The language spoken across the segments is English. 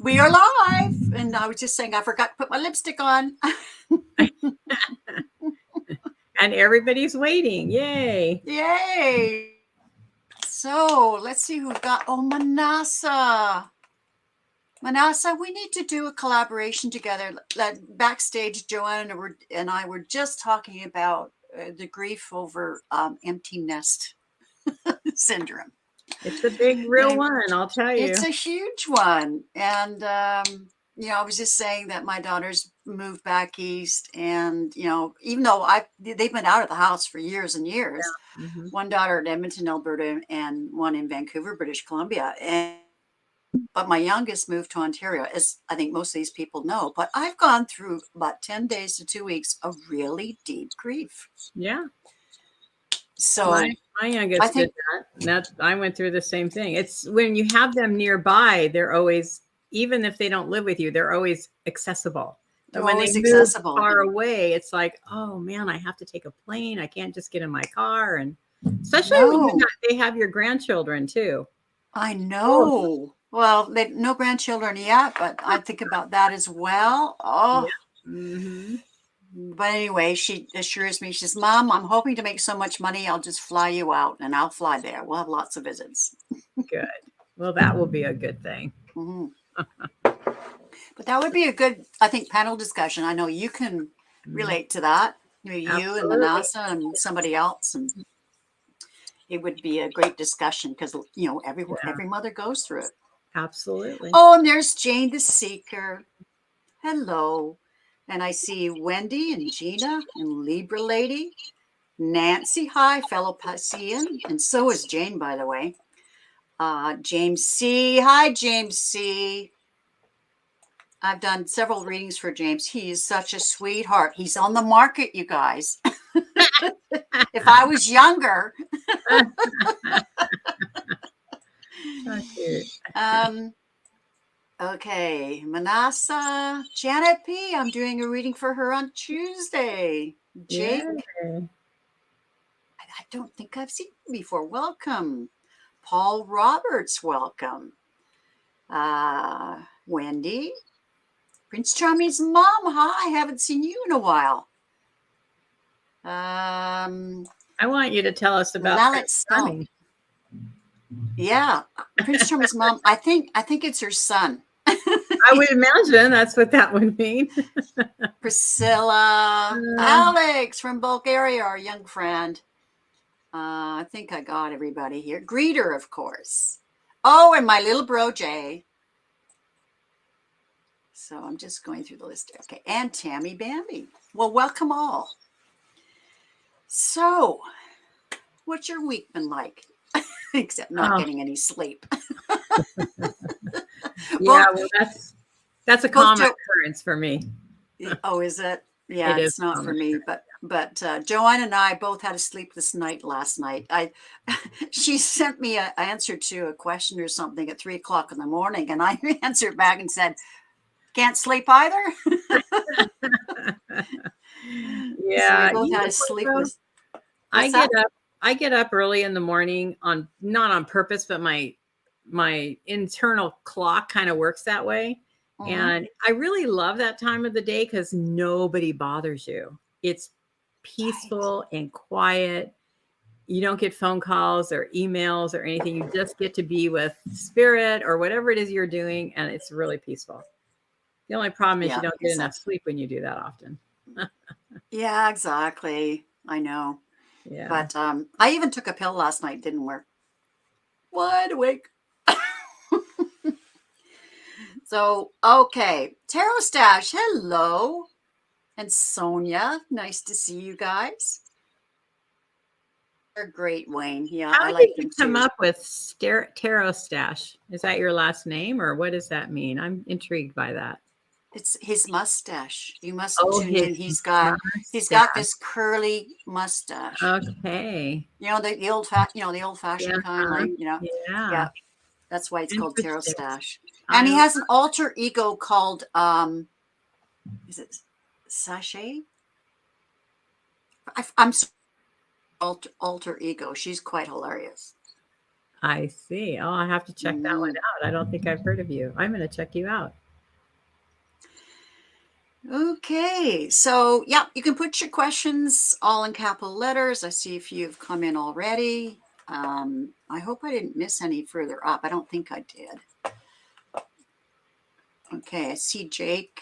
We are live. And I was just saying, I forgot to put my lipstick on. And everybody's waiting. Yay. Yay. So let's see who we've got. Oh, Manasa. Manasa, we need to do a collaboration together. Backstage, Joanna and I were just talking about the grief over empty nest syndrome. It's a big, real one, I'll tell you. It's a huge one. And, I was just saying that my daughters moved back east. And, even though they've been out of the house for years and years, Yeah. Mm-hmm. one daughter in Edmonton, Alberta, and one in Vancouver, British Columbia. But my youngest moved to Ontario, as I think most of these people know. But I've gone through about 10 days to 2 weeks of really deep grief. Yeah. So my youngest did that. I went through the same thing. It's when you have them nearby, they're always, even if they don't live with you, they're always accessible. They're when always they accessible. move far away, it's like, oh man, I have to take a plane. I can't just get in my car. And especially when they have your grandchildren too. I know. Oh. Well, no grandchildren yet, but I think about that as well. Oh. Yeah. Mm-hmm. But anyway, she assures me, she says, Mom, I'm hoping to make so much money, I'll just fly you out and I'll fly there. We'll have lots of visits. Good. Well, that will be a good thing. Mm-hmm. But that would be a good, I think, panel discussion. I know you can relate to that. You and Manasa and somebody else. And it would be a great discussion because, every mother goes through it. Absolutely. Oh, and there's Jane the Seeker. Hello. And I see Wendy and Gina and Libra Lady. Nancy, hi, fellow Piscean. And so is Jane, by the way. James C. Hi, James C. I've done several readings for James. He is such a sweetheart. He's on the market, you guys. If I was younger. Okay, Manasa, Janet P. I'm doing a reading for her on Tuesday. Jake, I don't think I've seen you before. Welcome. Paul Roberts, welcome. Wendy, Prince Charming's mom. Hi, I haven't seen you in a while. I want you to tell us about Prince Charming. Yeah, Prince Charming's mom. I think it's her son. I would imagine that's what that would mean. Priscilla, Alex from Bulgaria, our young friend. I think I got everybody here. Greeter, of course. Oh, and my little bro, Jay. So I'm just going through the list. Okay, and Tammy Bambi. Well, welcome all. So, what's your week been like? Except not getting any sleep. Yeah, well, that's a common occurrence for me. Oh, is it? Yeah, it's not for me. But Joanne and I both had a sleepless night last night. She sent me an answer to a question or something at 3:00 in the morning, and I answered back and said, "Can't sleep either." Yeah, so we both had a sleepless. I get up early in the morning not on purpose, but my internal clock kind of works that way. Mm-hmm. And I really love that time of the day because nobody bothers you. It's peaceful and quiet. You don't get phone calls or emails or anything. You just get to be with spirit or whatever it is you're doing. And it's really peaceful. The only problem is you don't get enough sleep when you do that often. Yeah, exactly. I know. Yeah. But I even took a pill last night. Didn't work. Wide awake. So, okay. Tarot Stash, hello. And Sonia, nice to see you guys. They're great, Wayne. Yeah, I like them too. How did you come up with Tarot Stash? Is that your last name, or what does that mean? I'm intrigued by that. It's his mustache. You must tune in. He's got this curly mustache. Okay. The old fashioned kind, like yeah. That's why it's called Tarot Stash. And he has an alter ego called is it Sachet? I'm alter ego. She's quite hilarious. I see. Oh, I have to check that one Mm. out. I don't think I've heard of you. I'm going to check you out. Okay, so yeah, you can put your questions all in capital letters. I see a few have come in already. I hope I didn't miss any further up. I don't think I did. Okay, I see Jake.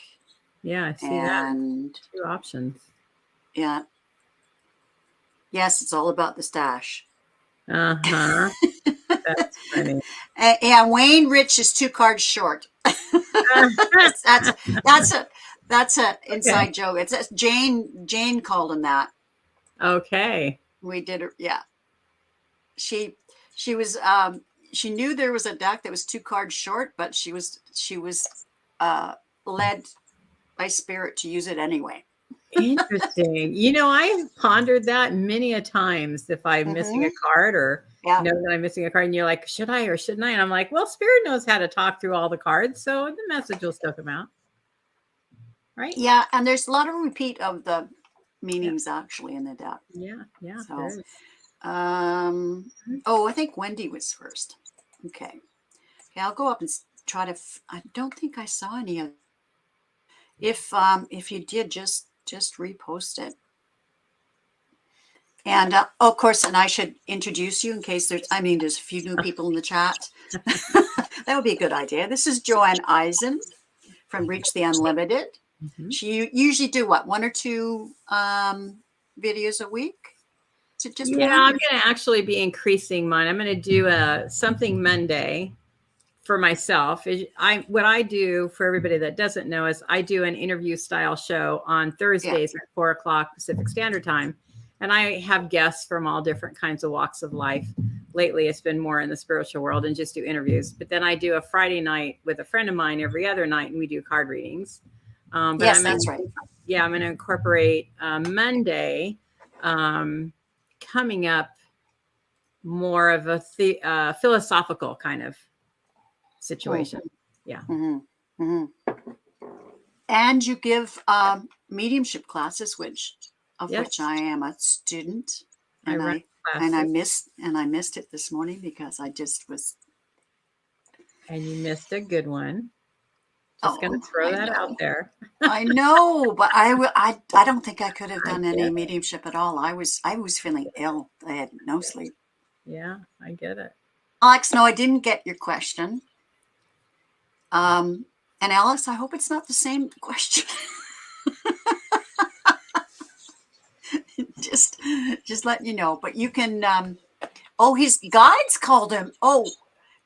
Yeah, I see and that. 2 options. Yeah. Yes, it's all about the stash. Uh-huh. That's funny. And Wayne Rich is 2 cards short. that's a inside Okay. joke. It's Jane called him that. Okay. We did it. Yeah. She was she knew there was a deck that was 2 cards short, but she was led by spirit to use it anyway. Interesting. I've pondered that many a times if I'm missing a card or Yeah. know that I'm missing a card and you're like, should I or shouldn't I? And I'm like, well, spirit knows how to talk through all the cards, so the message will still come out. Right? Yeah, and there's a lot of repeat of the meanings actually in the deck. Yeah, yeah. So, I think Wendy was first. Okay, I'll go up and try to. I don't think I saw any of. If you did, just repost it. And of course, and I should introduce you in case there's a few new people in the chat. That would be a good idea. This is Joanne Eisen from Reach the Unlimited. Mm-hmm. She usually do what, 1 or 2 videos a week? Is it just one? I'm going to actually be increasing mine. I'm going to do something Monday for myself. What I do for everybody that doesn't know is I do an interview style show on Thursdays at 4:00 Pacific Standard Time. And I have guests from all different kinds of walks of life. Lately, it's been more in the spiritual world and just do interviews. But then I do a Friday night with a friend of mine every other night, and we do card readings. But yes, that's right. Yeah, I'm going to incorporate Monday coming up more of a philosophical kind of situation. Yeah. Mm-hmm. And you give mediumship classes, which I am a student, and I missed it this morning because I just was. And you missed a good one. Just going to throw that out there. I know, but I don't think I could have done any mediumship at all. I was feeling ill. I had no sleep. Yeah, I get it. Alex, no, I didn't get your question. And Alex, I hope it's not the same question. just letting you know. But you can. His guides called him. Oh,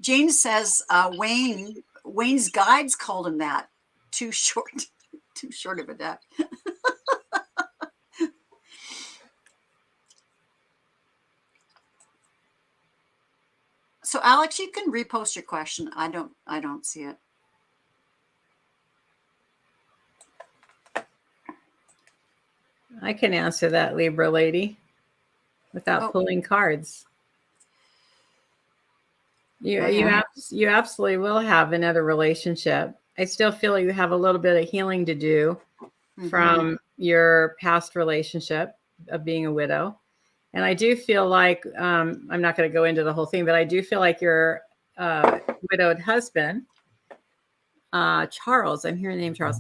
Jane says Wayne's guides called him that. Too short of a deck. So Alex, you can repost your question. I don't see it. I can answer that, Libra lady, without pulling cards. You absolutely will have another relationship. I still feel you have a little bit of healing to do from your past relationship of being a widow. And I do feel like, I'm not going to go into the whole thing, but I do feel like your widowed husband, Charles, I'm hearing the name Charles,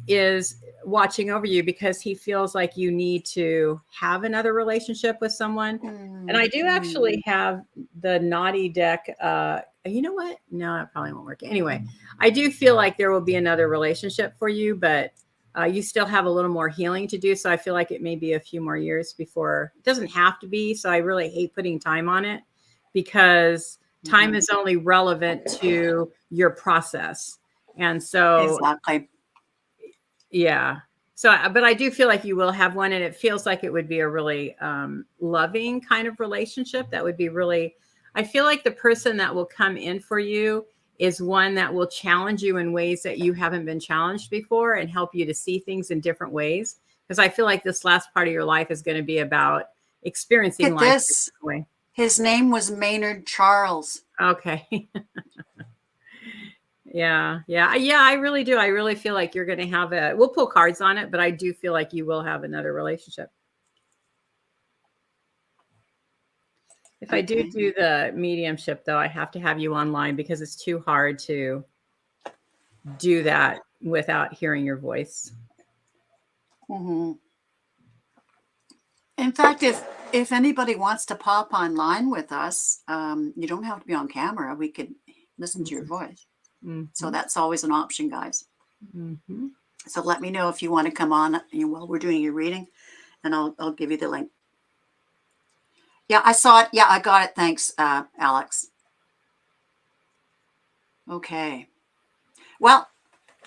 is watching over you because he feels like you need to have another relationship with someone. And I do actually have the naughty deck. You know what? No, it probably won't work. Anyway, I do feel like there will be another relationship for you, but you still have a little more healing to do. So I feel like it may be a few more years before. It doesn't have to be. So I really hate putting time on it because time is only relevant to your process. And so, exactly. Yeah. So, but I do feel like you will have one, and it feels like it would be a really loving kind of relationship. That would be really, I feel like the person that will come in for you is one that will challenge you in ways that you haven't been challenged before and help you to see things in different ways. Because I feel like this last part of your life is going to be about experiencing life. This. His name was Maynard Charles. Okay. Yeah. I really do. I really feel like you're going to have we'll pull cards on it, but I do feel like you will have another relationship. If I do the mediumship, though, I have to have you online because it's too hard to do that without hearing your voice. Mm-hmm. In fact, if anybody wants to pop online with us, you don't have to be on camera. We could listen to your voice. Mm-hmm. So that's always an option, guys. Mm-hmm. So let me know if you want to come on while we're doing your reading, and I'll give you the link. Yeah, I saw it. Yeah, I got it. Thanks, Alex. Okay. Well,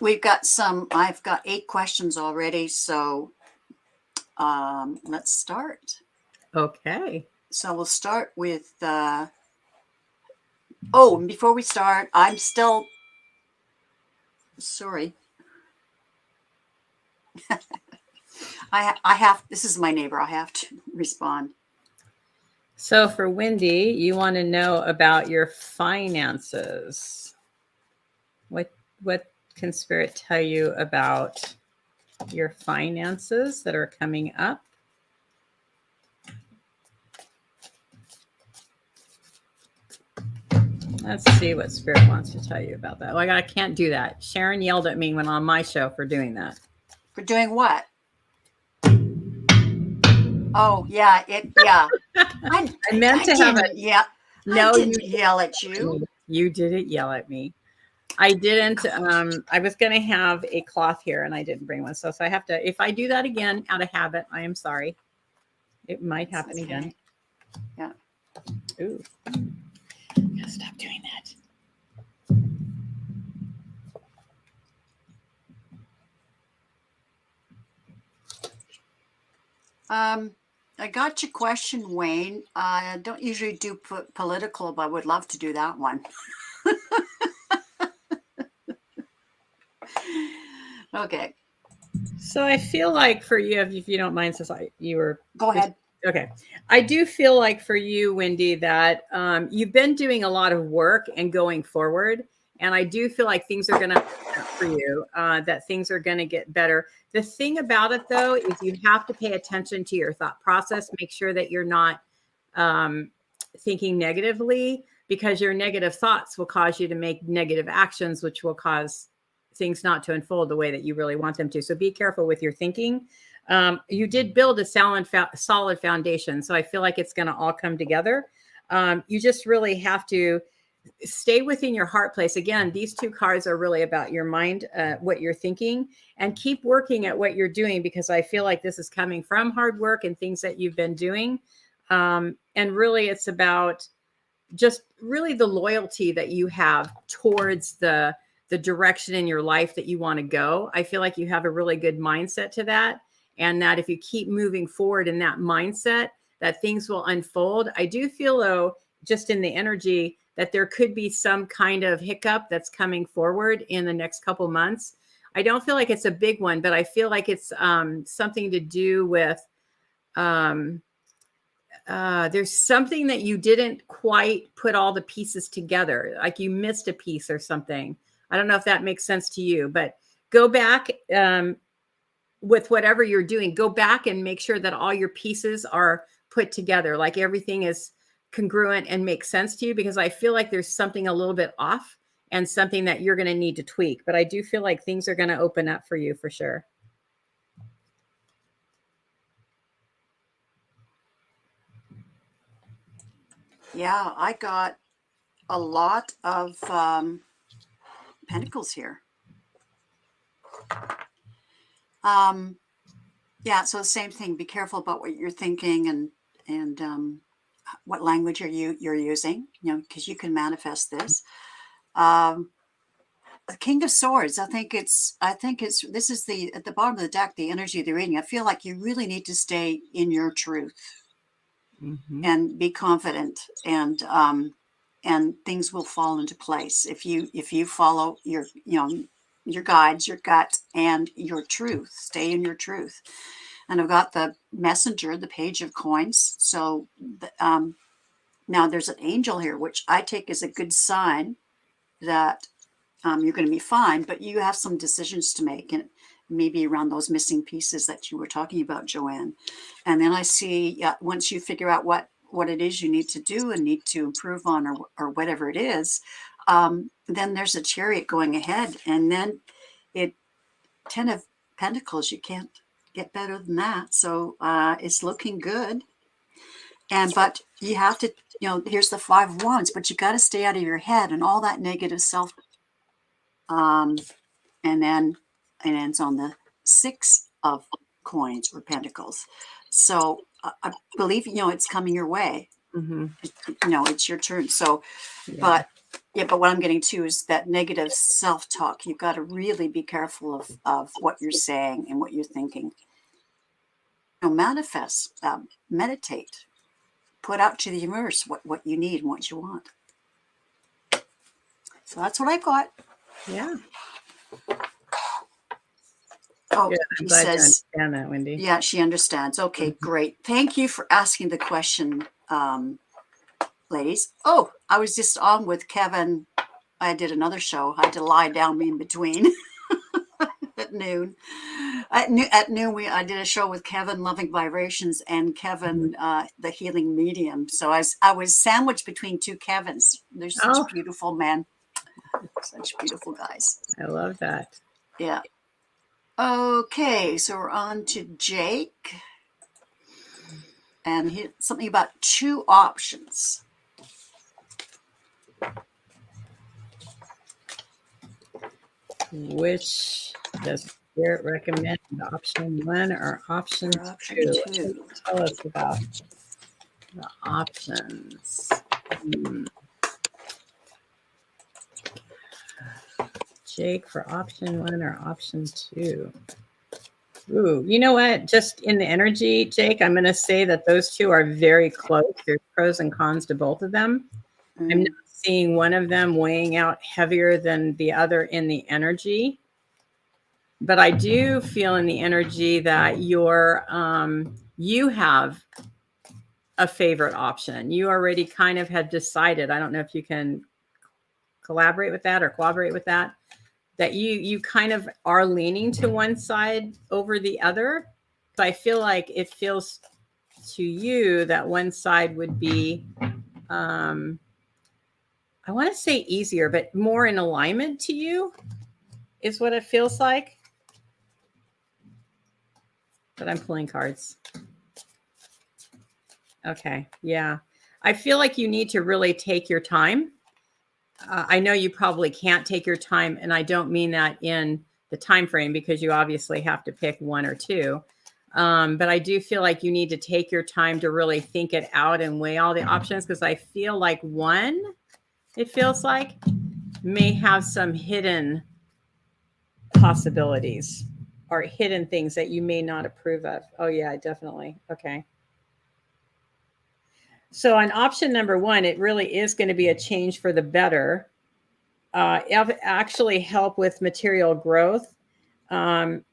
I've got 8 questions already, so let's start. Okay. So we'll start with, before we start, I'm still, sorry. This is my neighbor. I have to respond. So for Wendy, you want to know about your finances. What can Spirit tell you about your finances that are coming up? Let's see what Spirit wants to tell you about that. Well, I can't do that. Sharon yelled at me when on my show for doing that. For doing what? Oh, yeah. I meant to have it. Yeah. No, I didn't yell at you. You didn't yell at me. I didn't. I was going to have a cloth here and I didn't bring one. So I have to, if I do that again out of habit, I am sorry. It might happen again. Yeah. Ooh. I'm going to stop doing that. I got your question, Wayne. I don't usually do political, but I would love to do that one. Okay. So I feel like for you, if you don't mind, since you were... Go ahead. Okay. I do feel like for you, Wendy, that you've been doing a lot of work and going forward. And I do feel like things are going to for you, that things are going to get better. The thing about it, though, is you have to pay attention to your thought process. Make sure that you're not thinking negatively, because your negative thoughts will cause you to make negative actions, which will cause things not to unfold the way that you really want them to. So be careful with your thinking. You did build a solid foundation. So I feel like it's going to all come together. You just really have to stay within your heart place. Again, these 2 cards are really about your mind, what you're thinking, and keep working at what you're doing, because I feel like this is coming from hard work and things that you've been doing. And really it's about just really the loyalty that you have towards the direction in your life that you want to go. I feel like you have a really good mindset to that. And that if you keep moving forward in that mindset, that things will unfold. I do feel, though, just in the energy, that there could be some kind of hiccup that's coming forward in the next couple months. I don't feel like it's a big one, but I feel like it's something to do with there's something that you didn't quite put all the pieces together, like you missed a piece or something. I don't know if that makes sense to you, but go back with whatever you're doing. Go back and make sure that all your pieces are put together, like everything is congruent and makes sense to you, because I feel like there's something a little bit off and something that you're going to need to tweak. But I do feel like things are going to open up for you for sure. Yeah, I got a lot of pentacles here. Yeah, so the same thing. Be careful about what you're thinking and what language you're using, because you can manifest this. The King of Swords. I think it's this is at the bottom of the deck, the energy of the reading. I feel like you really need to stay in your truth and be confident, and things will fall into place if you follow your guides, your gut, and your truth. Stay in your truth. And I've got the Messenger, the Page of Coins. So now there's an angel here, which I take as a good sign that you're going to be fine, but you have some decisions to make, and maybe around those missing pieces that you were talking about, Joanne. And then I see, once you figure out what what it is you need to do and need to improve on, or whatever it is, then there's a Chariot going ahead, and then it 10 of Pentacles. You can't get better than that. So it's looking good. But you have to, here's the 5 of Wands, but you got to stay out of your head and all that negative self. And then it ends on the 6 of Coins or Pentacles. So I believe, it's coming your way. Mm-hmm. It's your turn. So, but what I'm getting to is that negative self-talk. You've got to really be careful of what you're saying and what you're thinking. Manifest, meditate, put out to the universe what you need and what you want. So that's what I got. Yeah. Oh, good. she says, you understand that, Wendy. Yeah, she understands. Okay, great. Thank you for asking the question, ladies. Oh, I was just on with Kevin. I did another show. I had to lie down in between at noon. At noon, I did a show with Kevin, Loving Vibrations, and Kevin, the Healing Medium. So I was sandwiched between 2 Kevins. They're such beautiful men. Such beautiful guys. I love that. Yeah. Okay, so we're on to Jake. And something about 2 options. Which does Spirit recommend, option 1 or option 2? Tell us about the options. Jake, for option 1 or option 2? Ooh, you know what? Just in the energy, Jake, I'm going to say that those 2 are very close. There's pros and cons to both of them. I'm not seeing one of them weighing out heavier than the other in the energy. But I do feel in the energy that you have a favorite option. You already kind of have decided. I don't know if you can collaborate with that or cooperate with that. That you kind of are leaning to one side over the other. So I feel like it feels to you that one side would be, I want to say easier, but more in alignment to you is what it feels like. But I'm pulling cards. Okay, yeah. I feel like you need to really take your time. I know you probably can't take your time, and I don't mean that in the time frame because you obviously have to pick 1 or 2. But I do feel like you need to take your time to really think it out and weigh all the options, because I feel like 1, it feels like, may have some hidden possibilities or hidden things that you may not approve of. Oh, yeah, definitely. Okay. So on option number 1, it really is going to be a change for the better. Actually help with material growth. But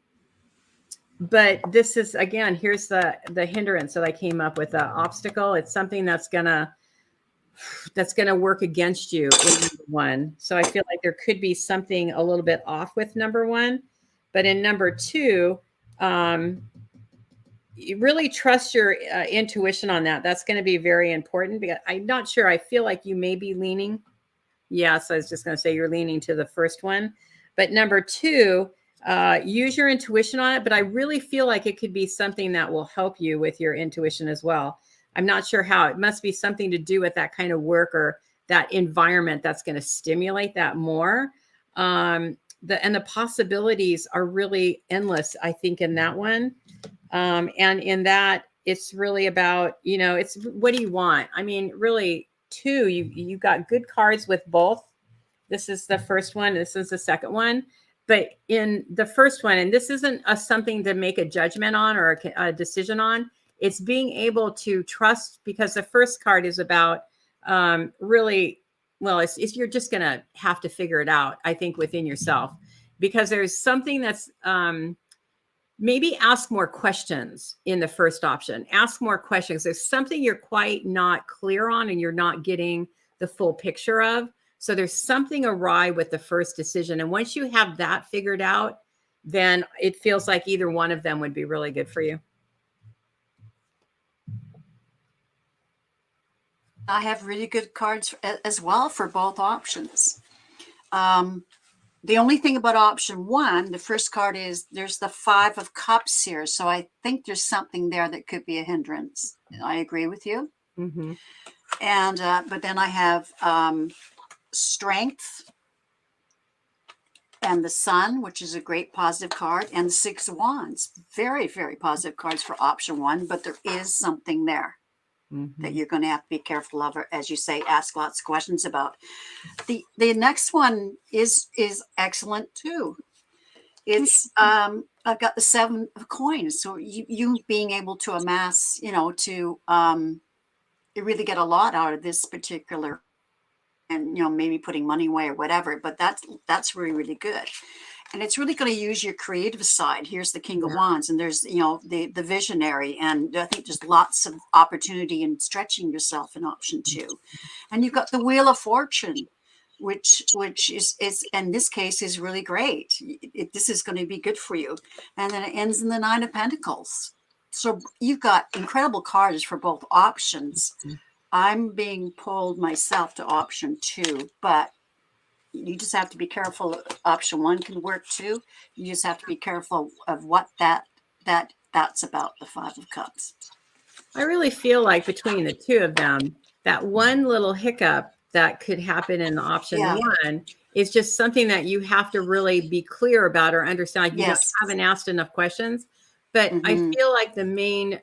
this is, again, here's the hindrance that I came up with, the obstacle. It's something that's gonna work against you in number 1. So I feel like there could be something a little bit off with number 1. But in number 2, you really trust your intuition on that. That's going to be very important, because I'm not sure. I feel like you may be leaning. Yes, I was just going to say you're leaning to the first one. But number 2, use your intuition on it. But I really feel like it could be something that will help you with your intuition as well. I'm not sure how. It must be something to do with that kind of work or that environment that's going to stimulate that more. And the possibilities are really endless, I think, in that one. And in that, it's really about, it's what do you want? I mean, really, 2, you've got good cards with both. This is the first one. This is the second one. But in the first one, and this isn't something to make a judgment on or a decision on, it's being able to trust, because the first card is about really, well, it's you're just going to have to figure it out, I think, within yourself, because there's something that's maybe ask more questions in the first option. Ask more questions. There's something you're quite not clear on and you're not getting the full picture of. So there's something awry with the first decision. And once you have that figured out, then it feels like either one of them would be really good for you. I have really good cards as well for both options. The only thing about option one, the first card is there's the 5 of Cups here. So I think there's something there that could be a hindrance. I agree with you. Mm-hmm. And but then I have Strength and the Sun, which is a great positive card, and the 6 of Wands. Very, very positive cards for option one, but there is something there that you're going to have to be careful of, or, as you say, ask lots of questions about. The next one is excellent too. It's I've got the 7 of Coins, so you being able to amass, to really get a lot out of this particular, and maybe putting money away or whatever. But that's really, really good. And it's really going to use your creative side. Here's the King of Wands, and there's the visionary, and I think there's lots of opportunity in stretching yourself in option two. And you've got the Wheel of Fortune, which is in this case is really great. This is going to be good for you. And then it ends in the 9 of Pentacles. So you've got incredible cards for both options. I'm being pulled myself to option two, but you just have to be careful. Option one can work too. You just have to be careful of what that's about, the 5 of Cups. I really feel like between the two of them, that one little hiccup that could happen in the option one is just something that you have to really be clear about or understand. You haven't asked enough questions. But I feel like the main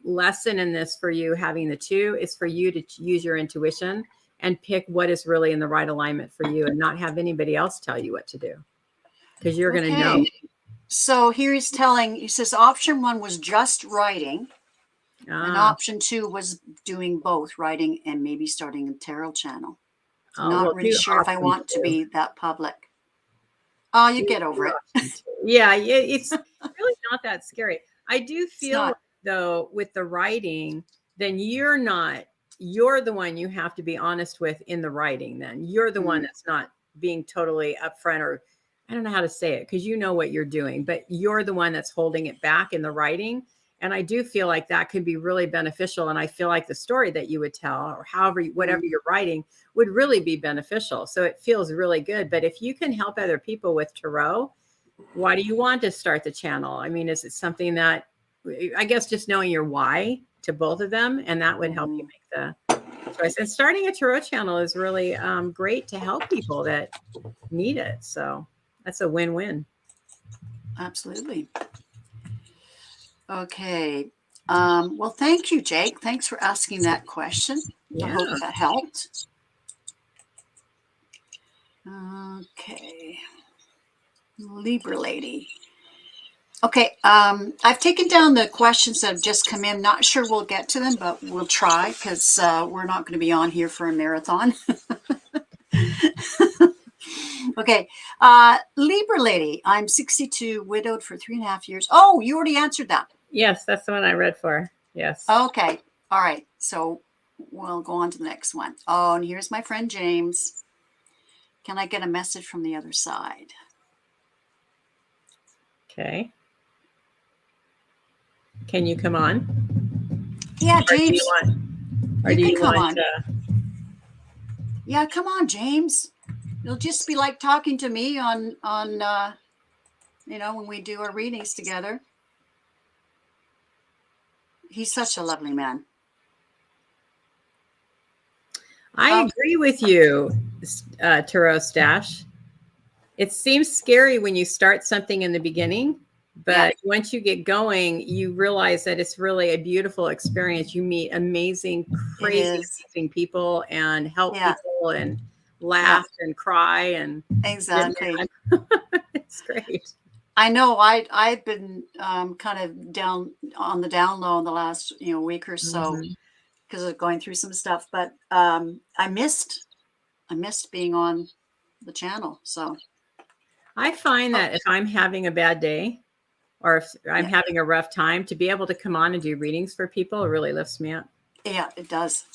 lesson in this for you having the two is for you to use your intuition and pick what is really in the right alignment for you and not have anybody else tell you what to do, because you're going to know. So here he says option one was just writing, and option two was doing both, writing and maybe starting a tarot channel. I'm not really sure if I want to be that public. Oh, you get over it. Yeah, it's really not that scary. I do feel though with the writing, then you're the one you have to be honest with in the writing. Then you're the one that's not being totally upfront, or I don't know how to say it, because you know what you're doing, but you're the one that's holding it back in the writing. And I do feel like that could be really beneficial. And I feel like the story that you would tell, or whatever you're writing, would really be beneficial. So it feels really good. But if you can help other people with tarot, why do you want to start the channel? I mean, is it something that, I guess just knowing your why to both of them, and that would help you make the choice. And starting a tarot channel is really great to help people that need it. So that's a win-win. Absolutely. Okay. Well, thank you, Jake. Thanks for asking that question. I hope that helped. Okay. Libra lady. Okay. I've taken down the questions that have just come in. Not sure we'll get to them, but we'll try, because we're not going to be on here for a marathon. Okay. Libra lady. I'm 62, widowed for 3.5 years. Oh, you already answered that. Yes, that's the one I read for. Yes. Okay. All right. So we'll go on to the next one. Oh, and here's my friend James. Can I get a message from the other side? Okay. Can you come on? Yeah, James. Or do you want? Yeah, come on, James. It'll just be like talking to me on when we do our readings together. He's such a lovely man. I agree with you, Tarot Stash. It seems scary when you start something in the beginning, but once you get going, you realize that it's really a beautiful experience. You meet amazing, crazy, amazing people and help people and laugh and cry and exactly. It's great. I know. I've been kind of down on the down low in the last week or so because of going through some stuff. But I missed being on the channel. So I find that if I'm having a bad day or if I'm having a rough time, to be able to come on and do readings for people, it really lifts me up. Yeah, it does.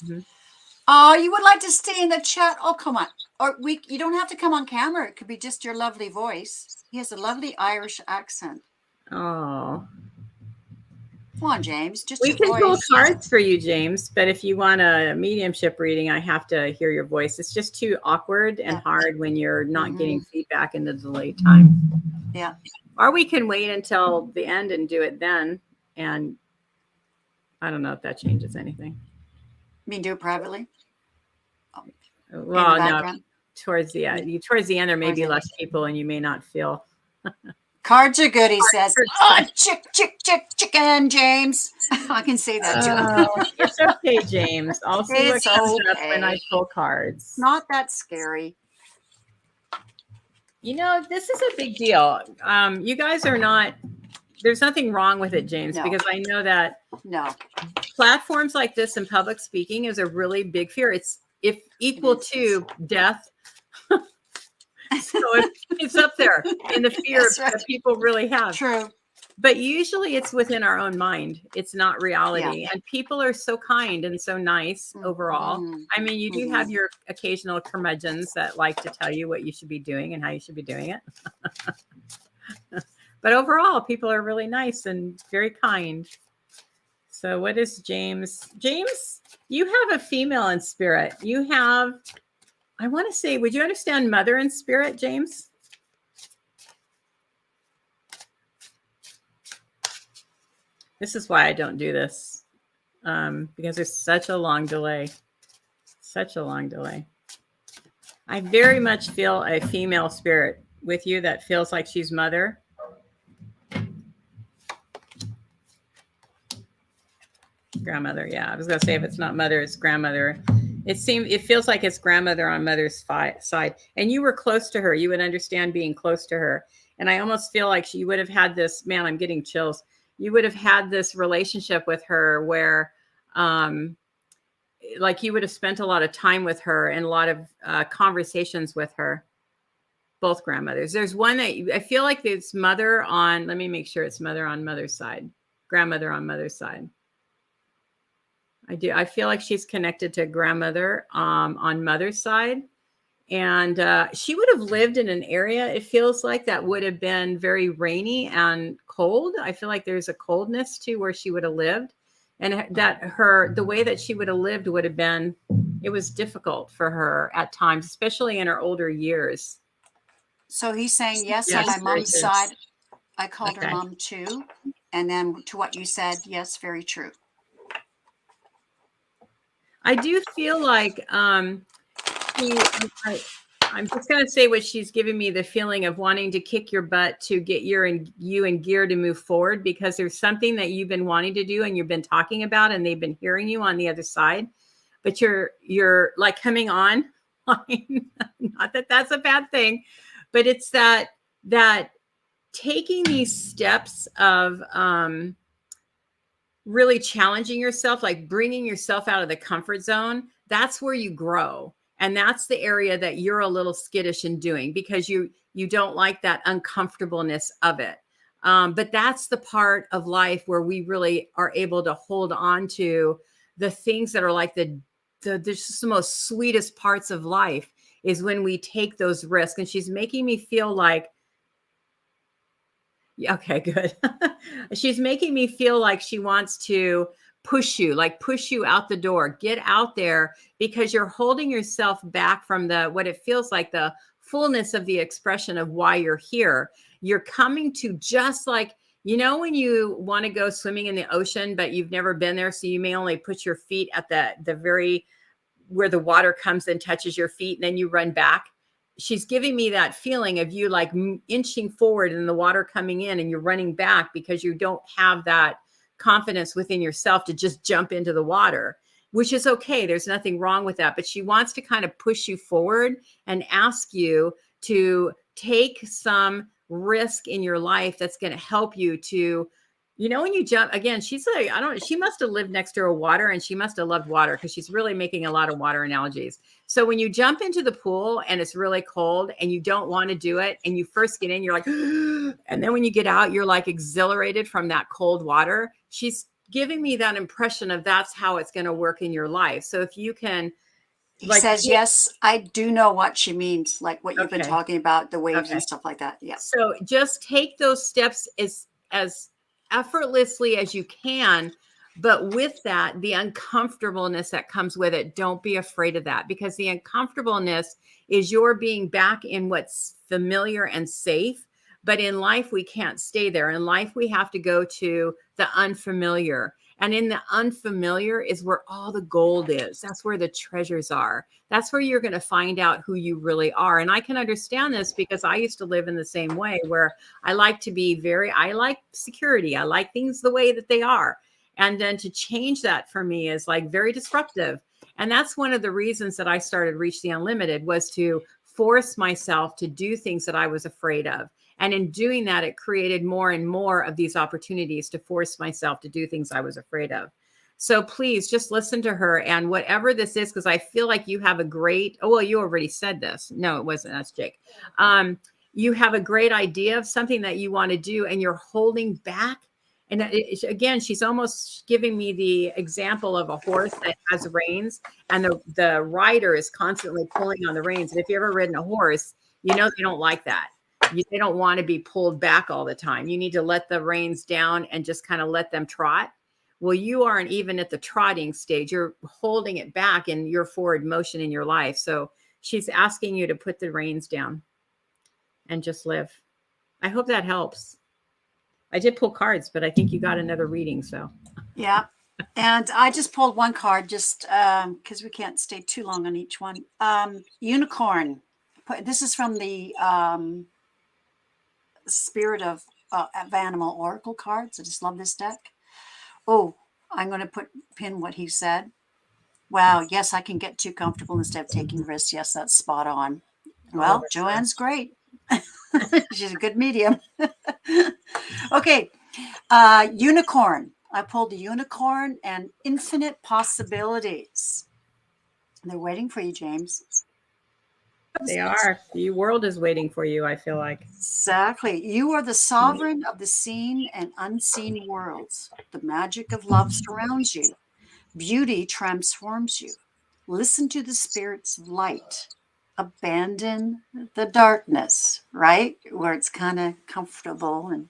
Oh, you would like to stay in the chat? Oh, come on. Or you don't have to come on camera. It could be just your lovely voice. He has a lovely Irish accent. Oh. Come on, James. Just We your can pull voice. cards for you, James, but if you want a mediumship reading, I have to hear your voice. It's just too awkward and hard when you're not getting feedback in the delayed time. Yeah. Or we can wait until the end and do it then. And I don't know if that changes anything. You mean do it privately? Well, no, towards the end, there may be less people and you may not feel. Cards are good, he says. Oh, chicken, James. I can say that too. It's okay, James. I'll see what comes up when I pull cards. Not that scary. You know, this is a big deal. You guys are not, there's nothing wrong with it, James, because I know that platforms like this and public speaking is a really big fear. It's equal to death. So it's up there in the fear that people really have. True. But usually it's within our own mind. It's not reality. And people are so kind and so nice overall. I mean, you do have your occasional curmudgeons that like to tell you what you should be doing and how you should be doing it. But overall, people are really nice and very kind. So what is James? James, you have a female in spirit. You have, I want to say, would you understand mother in spirit, James? This is why I don't do this, because there's such a long delay. Such a long delay. I very much feel a female spirit with you that feels like she's mother. Grandmother, yeah. I was going to say if it's not mother, it's grandmother. It feels like it's grandmother on mother's side. And you were close to her. You would understand being close to her. And I almost feel like she would have had this, man, I'm getting chills. You would have had this relationship with her where like you would have spent a lot of time with her and a lot of conversations with her. Both grandmothers. There's one that I feel like it's mother on, let me make sure it's mother on mother's side, grandmother on mother's side. I do. I feel like she's connected to grandmother on mother's side. And she would have lived in an area, it feels like, that would have been very rainy and cold. I feel like there's a coldness to where she would have lived. And that the way that she would have lived would have been, it was difficult for her at times, especially in her older years. So he's saying yes on my mom's side. I called her mom too. And then to what you said, yes, very true. I do feel like I'm just going to say what she's giving me, the feeling of wanting to kick your butt to get you in gear to move forward, because there's something that you've been wanting to do and you've been talking about and they've been hearing you on the other side, but you're like coming on. Not that that's a bad thing, but it's that taking these steps of really challenging yourself, like bringing yourself out of the comfort zone. That's where you grow. And that's the area that you're a little skittish in doing, because you don't like that uncomfortableness of it. But that's the part of life where we really are able to hold on to the things that are like the most sweetest parts of life, is when we take those risks. And she's making me feel like, okay, good. She's making me feel like she wants to push you out the door, get out there, because you're holding yourself back from what it feels like the fullness of the expression of why you're here. You're coming to, just like, you know, when you want to go swimming in the ocean, but you've never been there. So you may only put your feet at the very, where the water comes and touches your feet, and then you run back. She's giving me that feeling of you like inching forward and the water coming in and you're running back because you don't have that confidence within yourself to just jump into the water, which is okay. There's nothing wrong with that. But she wants to kind of push you forward and ask you to take some risk in your life that's going to help you to, you know, when you jump again, she's like, she must have lived next to a water and she must have loved water, because she's really making a lot of water analogies. So when you jump into the pool and it's really cold and you don't want to do it, and you first get in, you're like, and then when you get out, you're like exhilarated from that cold water. She's giving me that impression of that's how it's going to work in your life. So if you can, he says, yes, I do know what she means, like what you've been talking about, the waves and stuff like that. Yeah. So just take those steps as effortlessly as you can. But with that, the uncomfortableness that comes with it, don't be afraid of that, because the uncomfortableness is your being back in what's familiar and safe. But in life, we can't stay there. In life, we have to go to the unfamiliar. And in the unfamiliar is where all the gold is. That's where the treasures are. That's where you're going to find out who you really are. And I can understand this because I used to live in the same way, where I like security. I like things the way that they are. And then to change that for me is like very disruptive. And that's one of the reasons that I started Reach the Unlimited, was to force myself to do things that I was afraid of. And in doing that, it created more and more of these opportunities to force myself to do things I was afraid of. So please just listen to her, and whatever this is, because I feel like you have a great, oh, well, you already said this. No, it wasn't. That's Jake. You have a great idea of something that you want to do, and you're holding back. And again, she's almost giving me the example of a horse that has reins, and the rider is constantly pulling on the reins. And if you've ever ridden a horse, you know they don't like that. They don't want to be pulled back all the time. You need to let the reins down and just kind of let them trot. Well, you aren't even at the trotting stage. You're holding it back in your forward motion in your life. So she's asking you to put the reins down and just live. I hope that helps. I did pull cards, but I think you got another reading. So Yeah. And I just pulled one card just because we can't stay too long on each one. Unicorn. This is from the Spirit of Animal Oracle cards. I just love this deck. Oh, I'm going to pin what he said. Wow. Yes, I can get too comfortable instead of taking risks. Yes, that's spot on. Well, Joanne's great. She's a good medium. Okay. Unicorn. I pulled a unicorn and infinite possibilities. They're waiting for you, James. They are. The world is waiting for you, I feel like. Exactly. You are the sovereign of the seen and unseen worlds. The magic of love surrounds you. Beauty transforms you. Listen to the spirits of light. Abandon the darkness, right? Where it's kind of comfortable and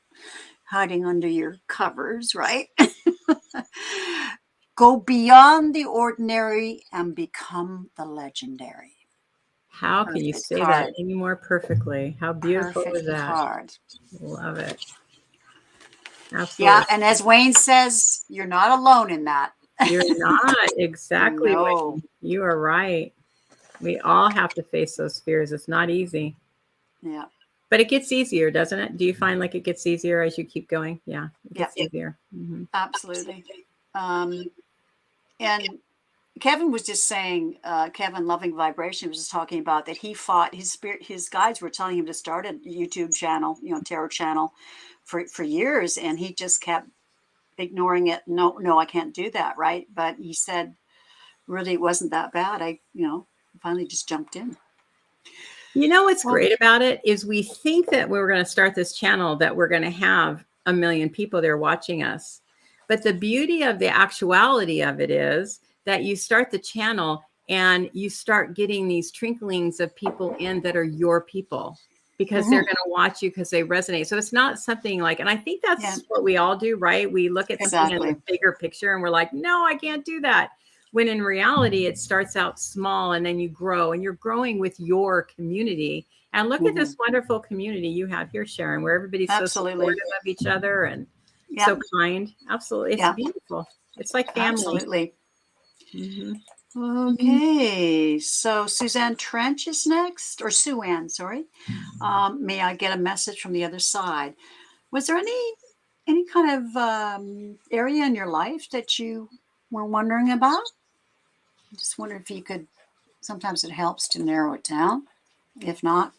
hiding under your covers, right? Go beyond the ordinary and become the legendary. How can you say that any more perfectly? How beautiful is that? Card. Love it. Absolutely. Yeah, and as Wayne says, you're not alone in that. You're not. Exactly. No. You are right. We all have to face those fears. It's not easy. Yeah. But it gets easier, doesn't it? Do you find like it gets easier as you keep going? Yeah, it gets easier. Mm-hmm. Absolutely. And Kevin was just saying, Kevin Loving Vibration was just talking about that he fought his guides were telling him to start a YouTube channel, tarot channel for years. And he just kept ignoring it. No, I can't do that. Right. But he said, really, it wasn't that bad. I finally just jumped in. You know, what's great about it is we think that we're going to start this channel, that we're going to have 1 million people there watching us. But the beauty of the actuality of it is that you start the channel and you start getting these tricklings of people in that are your people, because they're going to watch you because they resonate. So it's not something like, and I think that's what we all do, right? We look at something in the bigger picture and we're like, no, I can't do that. When in reality, it starts out small and then you grow, and you're growing with your community. And look at this wonderful community you have here, Sharon, where everybody's so supportive of each other and so kind. Absolutely. It's beautiful. It's like family. Absolutely. Okay. So Suzanne Trench is next, or Sue Ann, sorry. May I get a message from the other side? Was there any kind of area in your life that you were wondering about? I just wonder if you could, sometimes it helps to narrow it down. If not,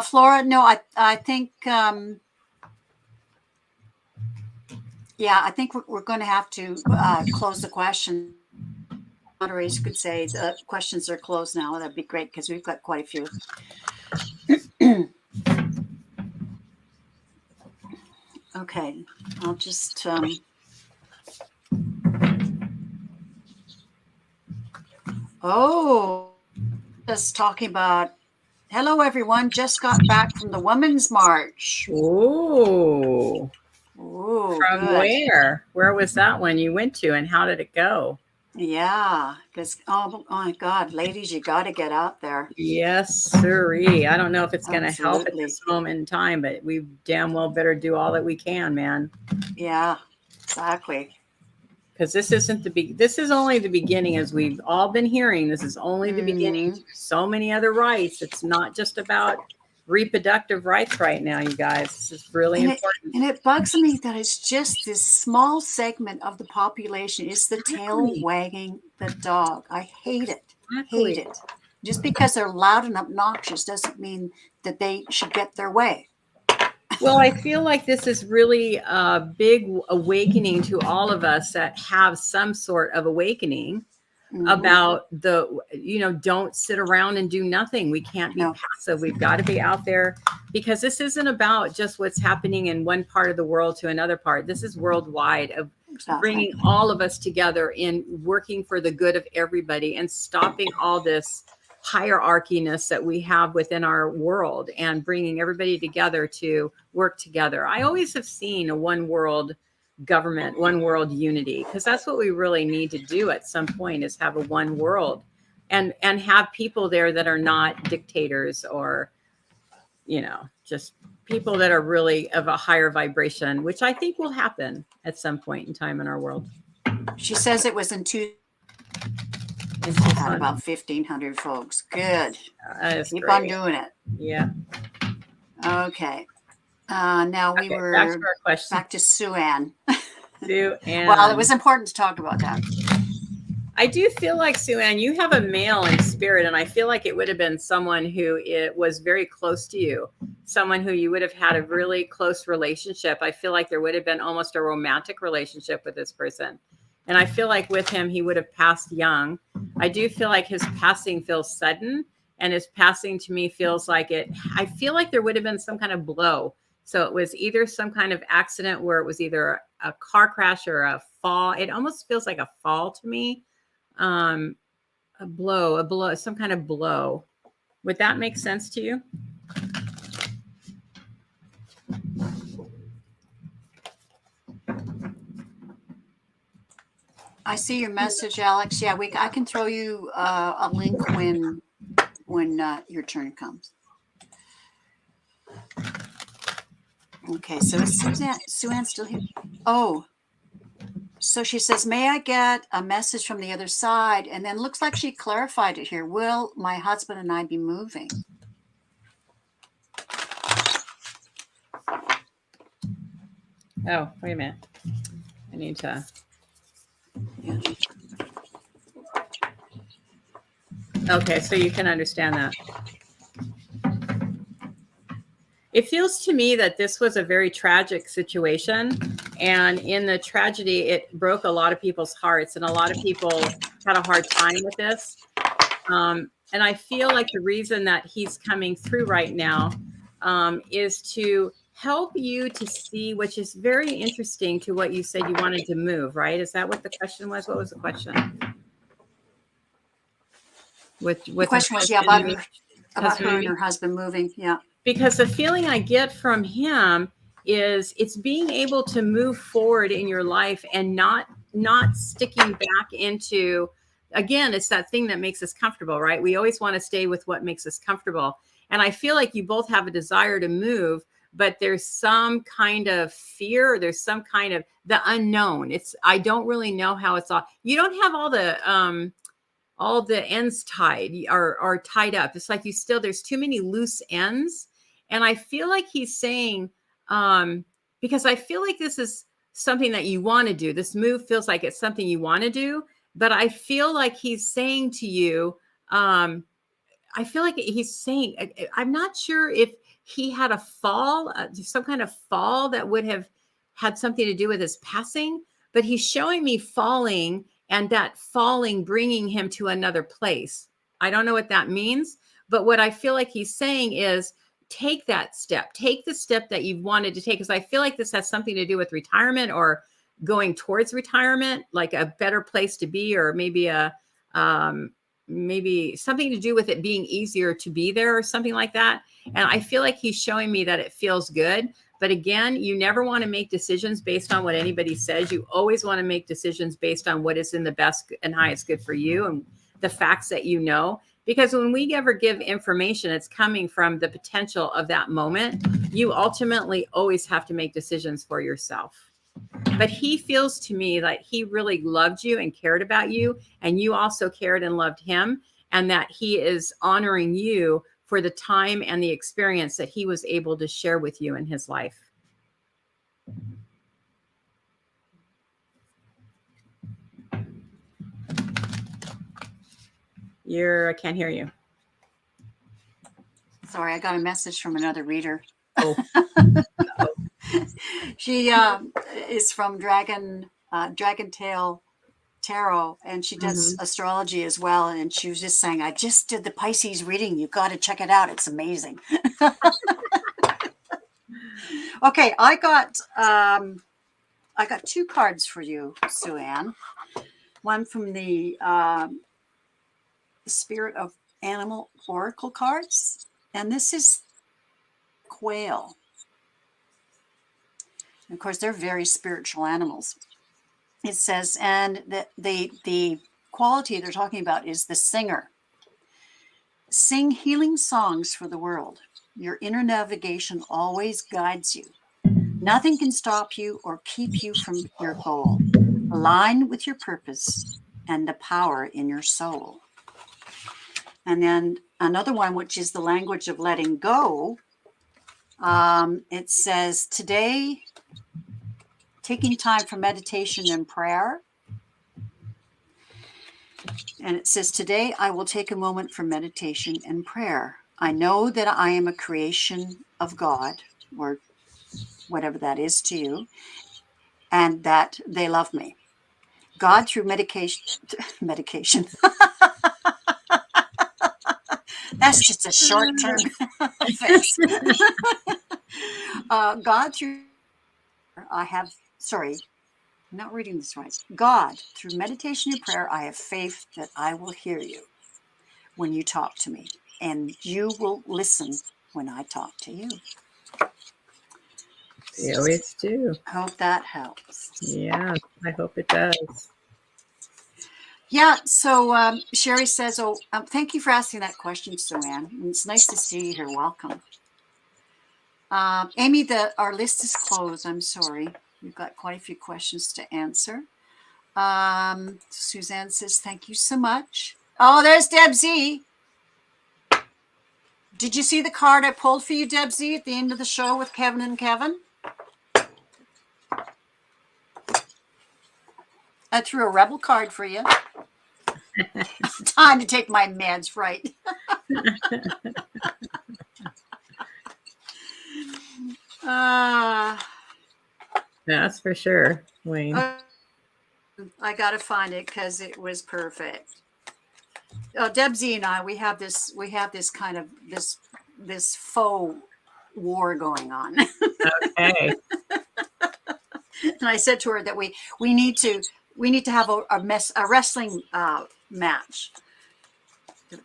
Flora, no, I think, I think we're going to have to close the question. Moderators could say the questions are closed now. That'd be great because we've got quite a few. Okay, I'll just just talking about, hello everyone, just got back from the Women's March. Oh, Ooh, From good. where? Where was that one you went to, and how did it go? Yeah, because oh my God, ladies, you got to get out there. Yes, sirree. I don't know if it's going to help at Absolutely. this moment in time, but we damn well better do all that we can, man. Yeah, exactly. Because this isn't this is only the beginning, as we've all been hearing. This is only the beginning Mm-hmm. to so many other rights. It's not just about reproductive rights right now, you guys. This is really And it important. and it bugs me that it's just this small segment of the population. It's the tail Exactly. wagging the dog. I hate it. Hate Exactly. it. Just because they're loud and obnoxious doesn't mean that they should get their way. Well, I feel like this is really a big awakening to all of us that have some sort of awakening Mm-hmm. about don't sit around and do nothing. We can't be No, passive. We've got to be out there, because this isn't about just what's happening in one part of the world to another part. This is worldwide, of exactly. bringing all of us together in working for the good of everybody and stopping all this hierarchiness that we have within our world, and bringing everybody together to work together. I always have seen a one world government, one world unity, because that's what we really need to do at some point, is have a one world, and have people there that are not dictators, or just people that are really of a higher vibration, which I think will happen at some point in time in our world. She says it was in two. And Had about 1,500 folks. Good. that is Keep great. on doing it. Yeah. Okay. Now we Okay, were back to our question. back to Sue Ann. Sue Ann. Well, it was important to talk about that. I do feel like, Sue Ann, you have a male in spirit, and I feel like it would have been someone who it was very close to you, someone who you would have had a really close relationship. I feel like there would have been almost a romantic relationship with this person. And I feel like with him, he would have passed young. I do feel like his passing feels sudden, and his passing to me feels like I feel like there would have been some kind of blow. So it was either some kind of accident where it was either a car crash or a fall. It almost feels like a fall to me. A blow, some kind of blow. Would that make sense to you? I see your message, Alex. Yeah, I can throw you a link when your turn comes. Okay, so is Sue Ann still here? Oh, so she says, may I get a message from the other side? And then looks like she clarified it here. Will my husband and I be moving? Oh, wait a minute. I need to. Yeah. Okay, so you can understand that. It feels to me that this was a very tragic situation. And in the tragedy, it broke a lot of people's hearts, and a lot of people had a hard time with this. And I feel like the reason that he's coming through right now is to help you to see, which is very interesting to what you said you wanted to move, right? Is that what the question was? What was the question? The question was, yeah, about her and her husband moving. Yeah. Because the feeling I get from him is it's being able to move forward in your life and not sticking back into, again, it's that thing that makes us comfortable, right? We always want to stay with what makes us comfortable. And I feel like you both have a desire to move, but there's some kind of fear, there's some kind of the unknown. I don't really know how it's all, you don't have all the ends tied are tied up. It's like there's too many loose ends. And I feel like he's saying, because I feel like this is something that you want to do. This move feels like it's something you want to do, but I feel like he's saying to you, I feel like he's saying, I'm not sure if he had a fall, some kind of fall that would have had something to do with his passing, but he's showing me falling, and that falling bringing him to another place. I don't know what that means, but what I feel like he's saying is take that step, take the step that you've wanted to take. Because I feel like this has something to do with retirement or going towards retirement, like a better place to be, or maybe maybe something to do with it being easier to be there or something like that. And I feel like he's showing me that it feels good, But again, you never want to make decisions based on what anybody says. You always want to make decisions based on what is in the best and highest good for you and the facts that you know. Because when we ever give information, it's coming from the potential of that moment. You ultimately always have to make decisions for yourself. But he feels to me like he really loved you and cared about you, and you also cared and loved him, and that he is honoring you for the time and the experience that he was able to share with you in his life. I can't hear you. Sorry, I got a message from another reader. Oh. She is from Dragon Tail Tarot, and she does astrology as well. And she was just saying, I just did the Pisces reading. You got to check it out. It's amazing. Okay, I got 2 cards for you, Sue Ann. One from the Spirit of Animal Oracle cards, and this is quail. And of course, they're very spiritual animals. It says, and the quality they're talking about is the singer. Sing healing songs for the world. Your inner navigation always guides you. Nothing can stop you or keep you from your goal. Align with your purpose and the power in your soul. And then another one, which is the language of letting go. It says, today, taking time for meditation and prayer. And it says, today I will take a moment for meditation and prayer. I know that I am a creation of God, or whatever that is to you, and that they love me. God, through medication. That's just a short-term fix. God, through I'm not reading this right. God, through meditation and prayer, I have faith that I will hear you when you talk to me, and you will listen when I talk to you. You always do. Hope that helps. Yeah, I hope it does. Yeah, so Sherry says, thank you for asking that question, Sue-Ann. It's nice to see you here. Welcome. Amy, our list is closed. I'm sorry. We've got quite a few questions to answer. Suzanne says, thank you so much. Oh, there's Deb Z. Did you see the card I pulled for you, Deb Z, at the end of the show with Kevin and Kevin? I threw a rebel card for you. Time to take my meds, right? That's for sure, Wayne. I got to find it because it was perfect. Oh, Deb Z and I, we have this kind of this faux war going on. Okay. And I said to her that we need to have a wrestling match.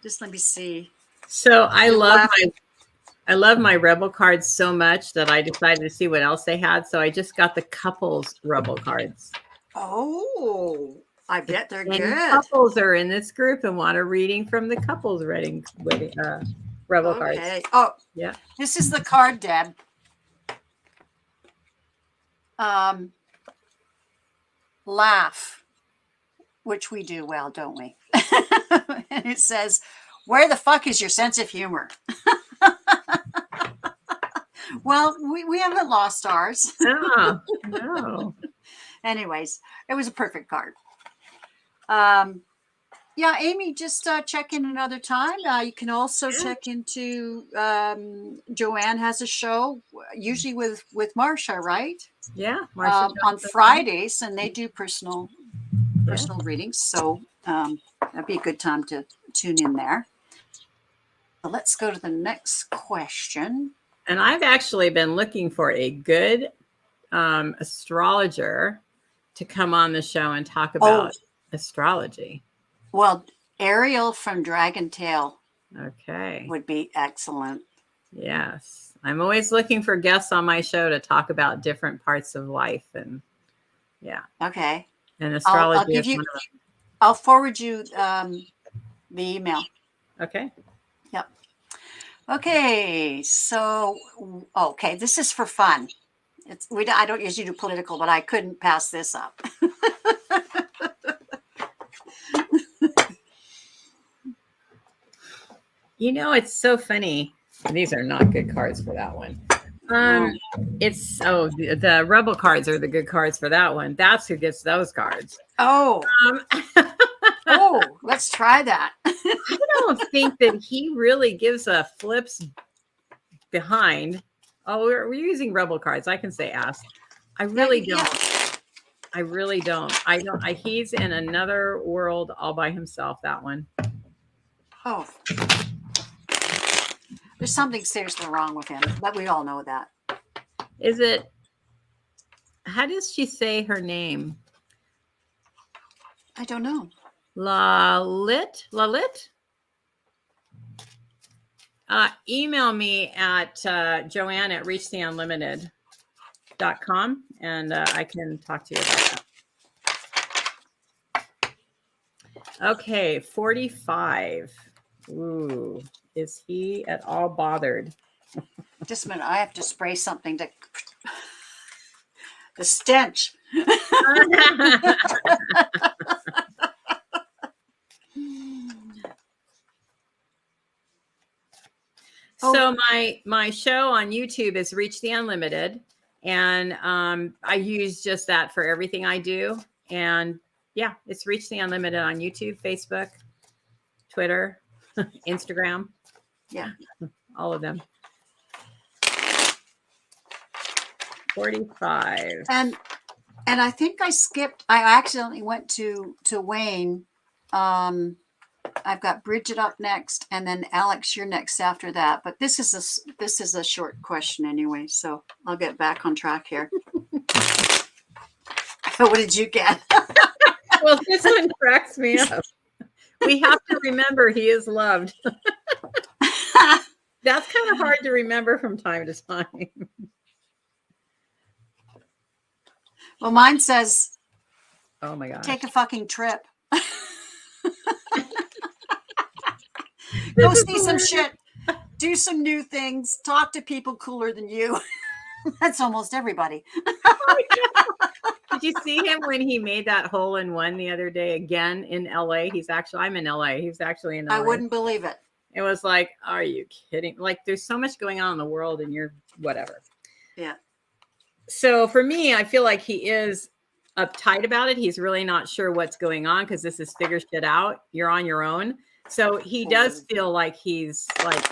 Just let me see. So I love my Rebel cards so much that I decided to see what else they had. So I just got the couples Rebel cards. Oh, I bet they're good. Couples are in this group and want a reading from the couples Rebel cards. Oh, yeah. This is the card, Deb. Laugh, which we do well, don't we? And it says, where the fuck is your sense of humor? Well, we haven't lost ours. No. Anyways, it was a perfect card. Yeah, Amy, just check in another time. You can also check into Joanne has a show, usually with Marsha, right? Yeah, Marsha on Fridays, and they do personal readings. So that'd be a good time to tune in there. So let's go to the next question. And I've actually been looking for a good astrologer to come on the show and talk about astrology. Well, Ariel from Dragon Tail would be excellent. Yes. I'm always looking for guests on my show to talk about different parts of life. And yeah. Okay. And I'll astrology give is you, one of I'll forward you the email. them. Okay. Yep. Okay. So, okay, this is for fun. I don't usually do political, but I couldn't pass this up. You know, it's so funny. These are not good cards for that one. It's the rebel cards are the good cards for that one. That's who gets those cards. Oh, oh, let's try that. I don't think that he really gives a flips behind. Oh, we're using rebel cards. I can say ask. I really don't. Yeah. I really don't. I don't. He's in another world all by himself. That one. Oh, there's something seriously wrong with him, but we all know that. Is it? How does she say her name? I don't know. Lalit? Email me at Joanne at reachtheunlimited.com and I can talk to you about that. Okay, 45. Ooh, is he at all bothered? Just a minute. I have to spray something to the stench. So my show on YouTube is Reach the Unlimited, and I use just that for everything I do. And yeah, it's Reach the Unlimited on YouTube, Facebook, Twitter, Instagram. Yeah, all of them. 45. And I think I skipped. I accidentally went to Wayne. I've got Bridget up next, and then Alex, you're next after that. But this is a short question anyway, so I'll get back on track here. What did you get? Well, this one cracks me up. We have to remember he is loved. That's kind of hard to remember from time to time. Well, mine says, "Oh my God, take a fucking trip." Go see some shit. Do some new things. Talk to people cooler than you. That's almost everybody. Did you see him when he made that hole in one the other day again in LA? I'm in LA. He's actually in LA. I wouldn't believe it. It was like, are you kidding? Like, there's so much going on in the world and you're whatever. Yeah. So for me, I feel like he is uptight about it. He's really not sure what's going on because this is figure shit out. You're on your own. So he does feel like he's like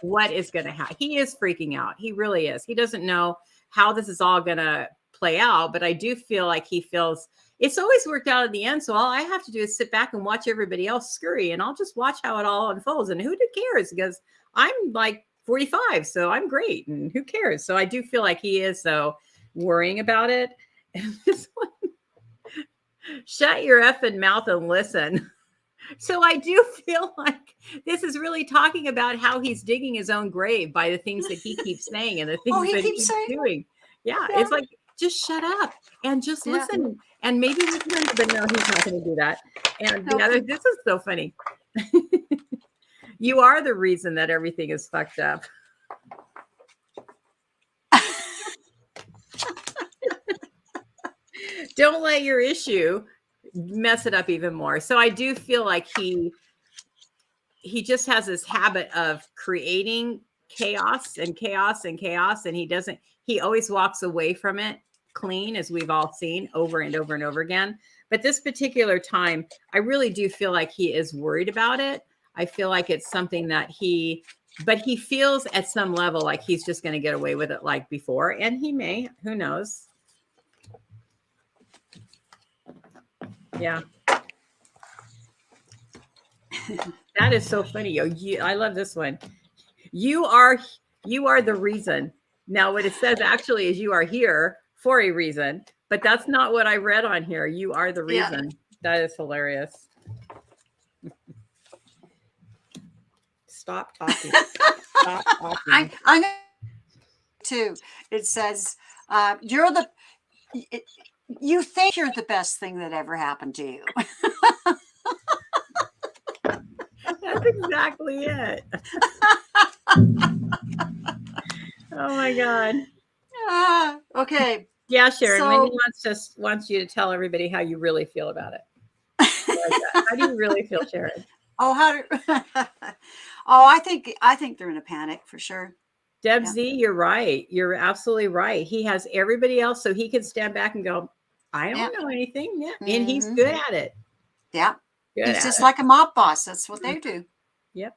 what is going to happen? He is freaking out. He really is. He doesn't know how this is all going to play out, but I do feel like he feels it's always worked out in the end. So all I have to do is sit back and watch everybody else scurry, and I'll just watch how it all unfolds. And who cares? Because I'm like 45, so I'm great, and who cares? So I do feel like he is worrying about it. And this one, shut your effing mouth and listen. So I do feel like this is really talking about how he's digging his own grave by the things that he keeps saying and the things that he's doing. Yeah, it's like, just shut up and just listen. And maybe we can, but no, he's not going to do that. And the other, this is so funny. You are the reason that everything is fucked up. Don't let your issue mess it up even more. So I do feel like he just has this habit of creating chaos and chaos and chaos, and he always walks away from it clean, as we've all seen over and over and over again. But this particular time, I really do feel like he is worried about it. I feel like it's something that he feels at some level like he's just going to get away with it like before, and he may, who knows. Yeah. That is so funny. I love this one. You are the reason. Now, what it says actually is you are here for a reason, but that's not what I read on here. You are the reason. Yeah. That is hilarious. stop talking. Stop talking. I'm too. It says, you're the, it, you think you're the best thing that ever happened to you. That's exactly it. Oh my God. Okay. Yeah, Sharon, Wendy So, wants you to tell everybody how you really feel about it. Like that. How do you really feel, Sharon? oh, how do, oh, I think they're in a panic for sure. Deb Yeah. Z, you're right. You're absolutely right. He has everybody else so he can stand back and go, I Yeah. don't know anything. Yeah. And he's Hmm. good at it. Yeah. Good He's at just it. like a mob boss. That's what they do. Yep.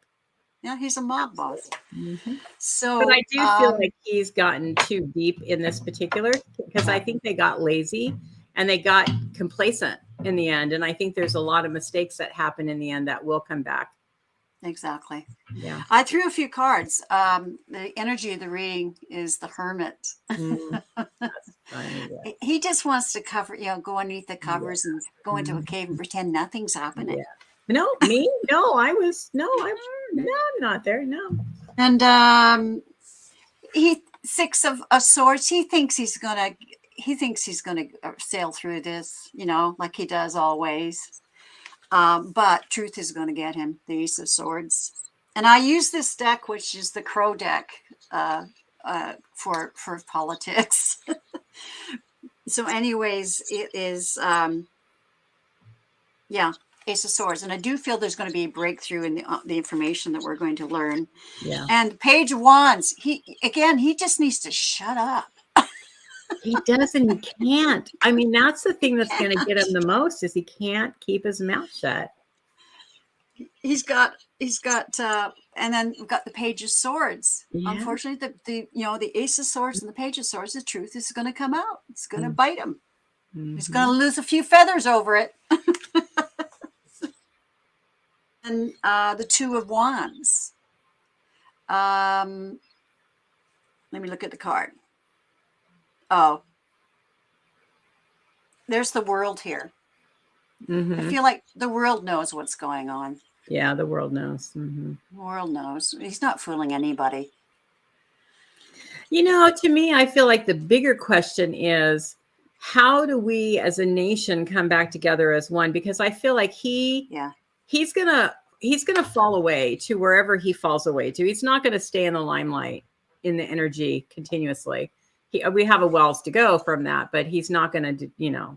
Yeah. He's a mob boss. Absolutely. Mhm. But I So, do feel like he's gotten too deep in this particular because I think they got lazy and they got complacent in the end. And I think there's a lot of mistakes that happen in the end that will come back. exactly. Yeah. I threw a few cards. The energy of the reading is the hermit. That's funny. Yeah. He just wants to cover, go underneath the Yeah. covers and go into a cave and pretend nothing's happening. Yeah. No, me? No, I'm not there. No. And he 6 of swords. He thinks he's gonna sail through this, like he does always. But truth is going to get him. The Ace of Swords. And I use this deck, which is the Crow deck, for politics. So, anyways, it is, Ace of Swords. And I do feel there's going to be a breakthrough in the information that we're going to learn. Yeah. And Page of Wands, he just needs to shut up. He doesn't. He can't. I mean, that's the thing that's going to get him the most is he can't keep his mouth shut. He's got, and then we've got the Page of Swords. Yeah. Unfortunately, the Ace of Swords and the Page of Swords, the truth is going to come out. It's going to bite him. Mm-hmm. He's going to lose a few feathers over it. And the Two of Wands. Let me look at the card. Oh, there's the World here. Mm-hmm. I feel like the world knows what's going on. Yeah, the world knows. Mm-hmm. The world knows. He's not fooling anybody. To me, I feel like the bigger question is how do we as a nation come back together as one? Because I feel like he's gonna fall away to wherever he falls away to. He's not going to stay in the limelight in the energy continuously. We have a wells to go from that, but he's not going to,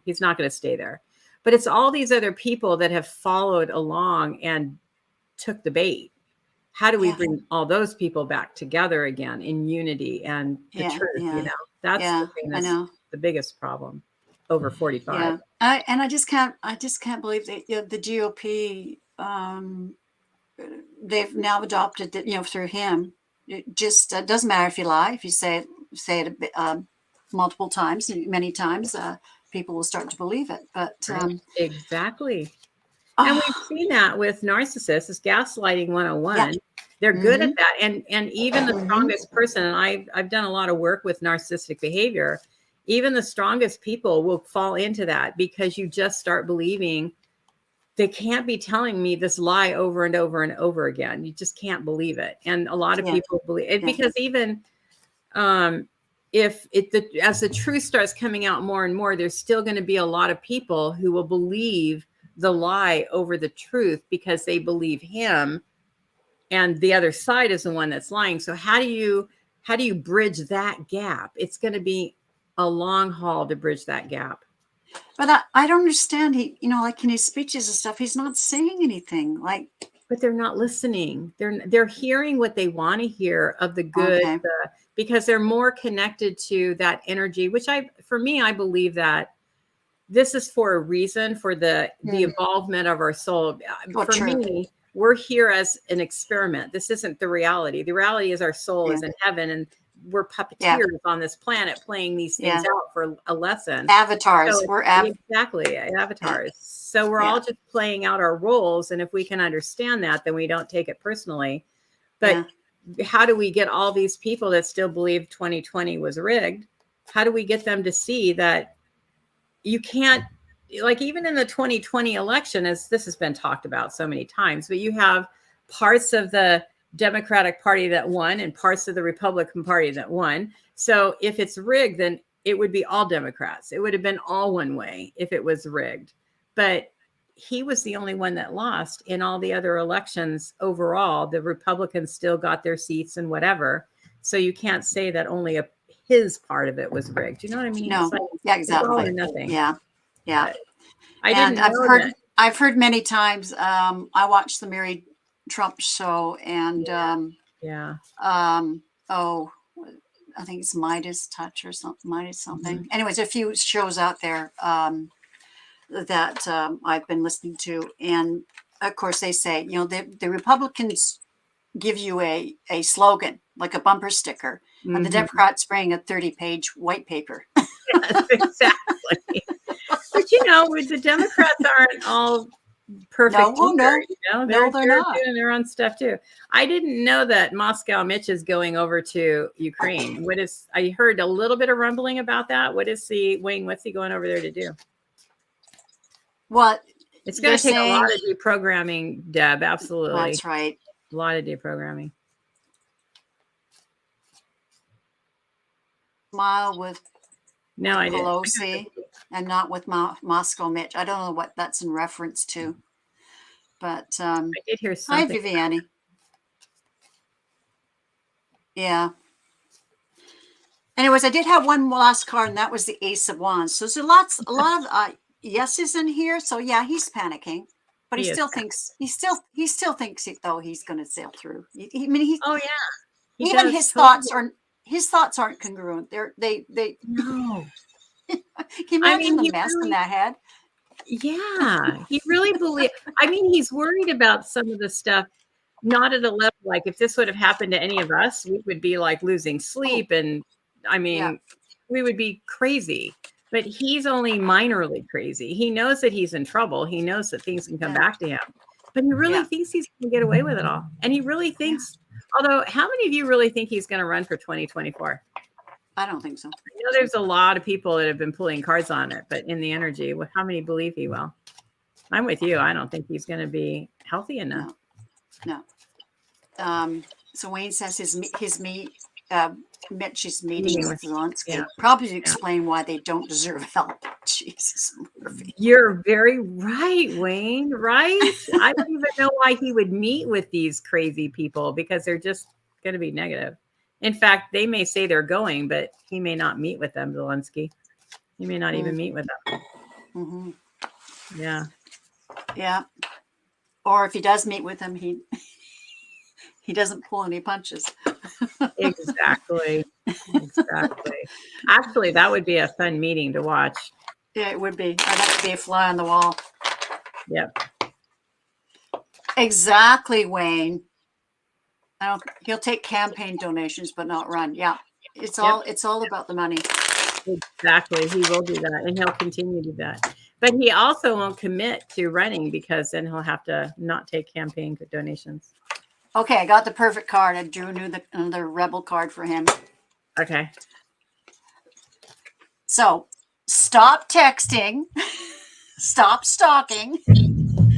he's not going to stay there. But it's all these other people that have followed along and took the bait. How do we bring all those people back together again in unity and the truth? That's the thing that's the biggest problem over 45. Yeah, and I just can't believe that the GOP, they've now adopted that, through him. It just doesn't matter if you lie, if you say it multiple times, many times, people will start to believe it. But exactly. And we've seen that with narcissists. It's gaslighting 101. Yeah. They're good at that. And even the strongest person, and I've done a lot of work with narcissistic behavior, even the strongest people will fall into that because you just start believing they can't be telling me this lie over and over and over again. You just can't believe it. And a lot of people believe it because even as the truth starts coming out more and more, there's still going to be a lot of people who will believe the lie over the truth because they believe him and the other side is the one that's lying. So how do you bridge that gap? It's going to be a long haul to bridge that gap. But I don't understand. He, like in his speeches and stuff, he's not saying anything. But they're not listening. They're hearing what they want to hear of the good, because they're more connected to that energy. Which I believe that this is for a reason, for the involvement of our soul. Me, we're here as an experiment. This isn't the reality. The reality is our soul is in heaven, and we're puppeteers on this planet playing these things out for a lesson. Avatars. So exactly avatars. So we're all just playing out our roles. And if we can understand that, then we don't take it personally. But how do we get all these people that still believe 2020 was rigged? How do we get them to see that you can't, like even in the 2020 election, as this has been talked about so many times, but you have parts of the Democratic Party that won and parts of the Republican Party that won. So if it's rigged, then it would be all Democrats. It would have been all one way if it was rigged. But he was the only one that lost. In all the other elections overall, the Republicans still got their seats and whatever. So you can't say that only his part of it was rigged. You know what I mean? No. It's like, Yeah, it's all exactly. or nothing. Yeah. Yeah. But I didn't know that. I've heard many times. I watched the Mary Trump show, and Yeah. oh, I think it's Midas Touch or something. Midas something. Anyways, a few shows out there that I've been listening to, and of course they say, you know, the Republicans give you a slogan like a bumper sticker, and the Democrats bring a 30-page white paper. Yes, exactly. But you know, the Democrats aren't all perfect. No, either, you know, they're not. doing their own stuff too. I didn't know that Moscow Mitch is going over to Ukraine. I heard a little bit of rumbling about that. What's he going over there to do? What? It's going to take a lot of deprogramming, Deb. Absolutely. That's right. A lot of deprogramming. Smile with Pelosi and not with Moscow Mitch. I don't know what that's in reference to, but I did hear something. Hi, Viviani. Yeah. Anyways, I did have one last card, and that was the Ace of Wands. So there's a lot of yeses in here. So yeah, he's panicking, but he still thinks he's going to sail through. Oh yeah. Even his thoughts aren't congruent. They no. Can you imagine the mess in that head? Yeah, he really believes. I mean, he's worried about some of the stuff, not at a level like if this would have happened to any of us, we would be like losing sleep, and I mean, we would be crazy. But he's only minorly crazy. He knows that he's in trouble. He knows that things can come back to him, but he really thinks he's going to get away with it all, and he really thinks. Although, how many of you really think he's going to run for 2024? I don't think so. I know there's a lot of people that have been pulling cards on it, but in the energy, how many believe he will? I'm with you. I don't think he's going to be healthy enough. No. So Wayne says Mitch's meeting with Zelensky probably to explain why they don't deserve help. Jesus, Murphy. You're very right, Wayne. Right? I don't even know why he would meet with these crazy people, because they're just going to be negative. In fact, they may say they're going, but he may not meet with them, Zelensky. He may not even meet with them. Mm-hmm. Yeah. Yeah. Or if he does meet with them, he doesn't pull any punches. Exactly. Actually, that would be a fun meeting to watch. Yeah, it would be. I'd like to be a fly on the wall. Yep. Exactly, Wayne. He'll take campaign donations, but not run. Yeah, it's all about the money. Exactly, he will do that, and he'll continue to do that. But he also won't commit to running, because then he'll have to not take campaign donations. Okay, I got the perfect card. I drew another rebel card for him. Okay. So, stop texting, stop stalking,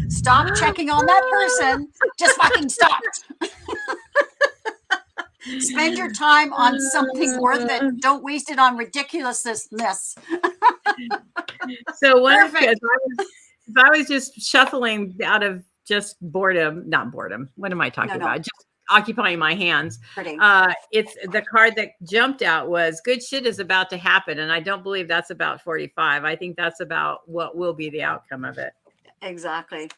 stop checking on that person. Just fucking stop. Spend your time on something worth it. Don't waste it on ridiculousness. So if I was just shuffling out of just not boredom. What am I talking about? Just occupying my hands. It's the card that jumped out was good shit is about to happen. And I don't believe that's about 45. I think that's about what will be the outcome of it. Exactly.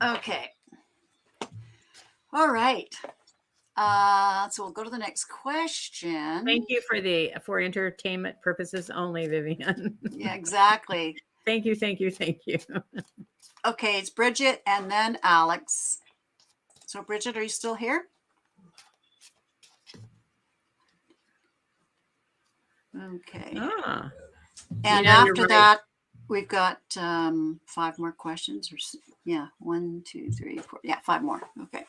Okay. All right. So we'll go to the next question. Thank you for entertainment purposes only, Vivian. Yeah, exactly. Thank you. Okay, it's Bridget and then Alex. So Bridget, are you still here? Okay. And after that, we've got 5 more questions. Yeah, 1, 2, 3, 4. Yeah, 5 more. Okay.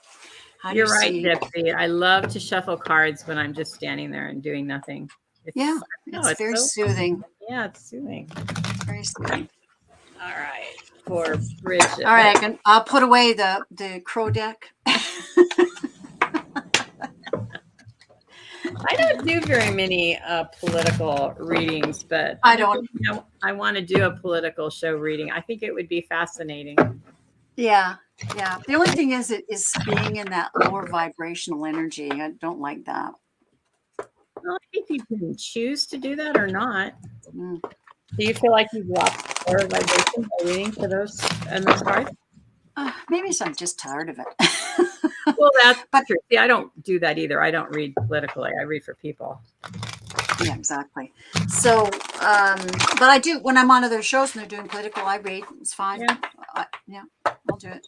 You're right, Dipsy. I love to shuffle cards when I'm just standing there and doing nothing. It's very soothing. Yeah, it's soothing. Very soothing. All right. for Bridget. All right, I'll put away the crow deck. I don't do very many political readings, but I don't. I want to do a political show reading. I think it would be fascinating. Yeah. The only thing is, it is being in that lower vibrational energy. I don't like that. Well, I think you can choose to do that or not. Mm. Do you feel like you've lost your vibration by reading for those cards? Maybe I'm just tired of it. Well, that's true. See, I don't do that either. I don't read politically. I read for people. Yeah, exactly. So, but I do, when I'm on other shows and they're doing political, I read. It's fine. Yeah. I'll do it.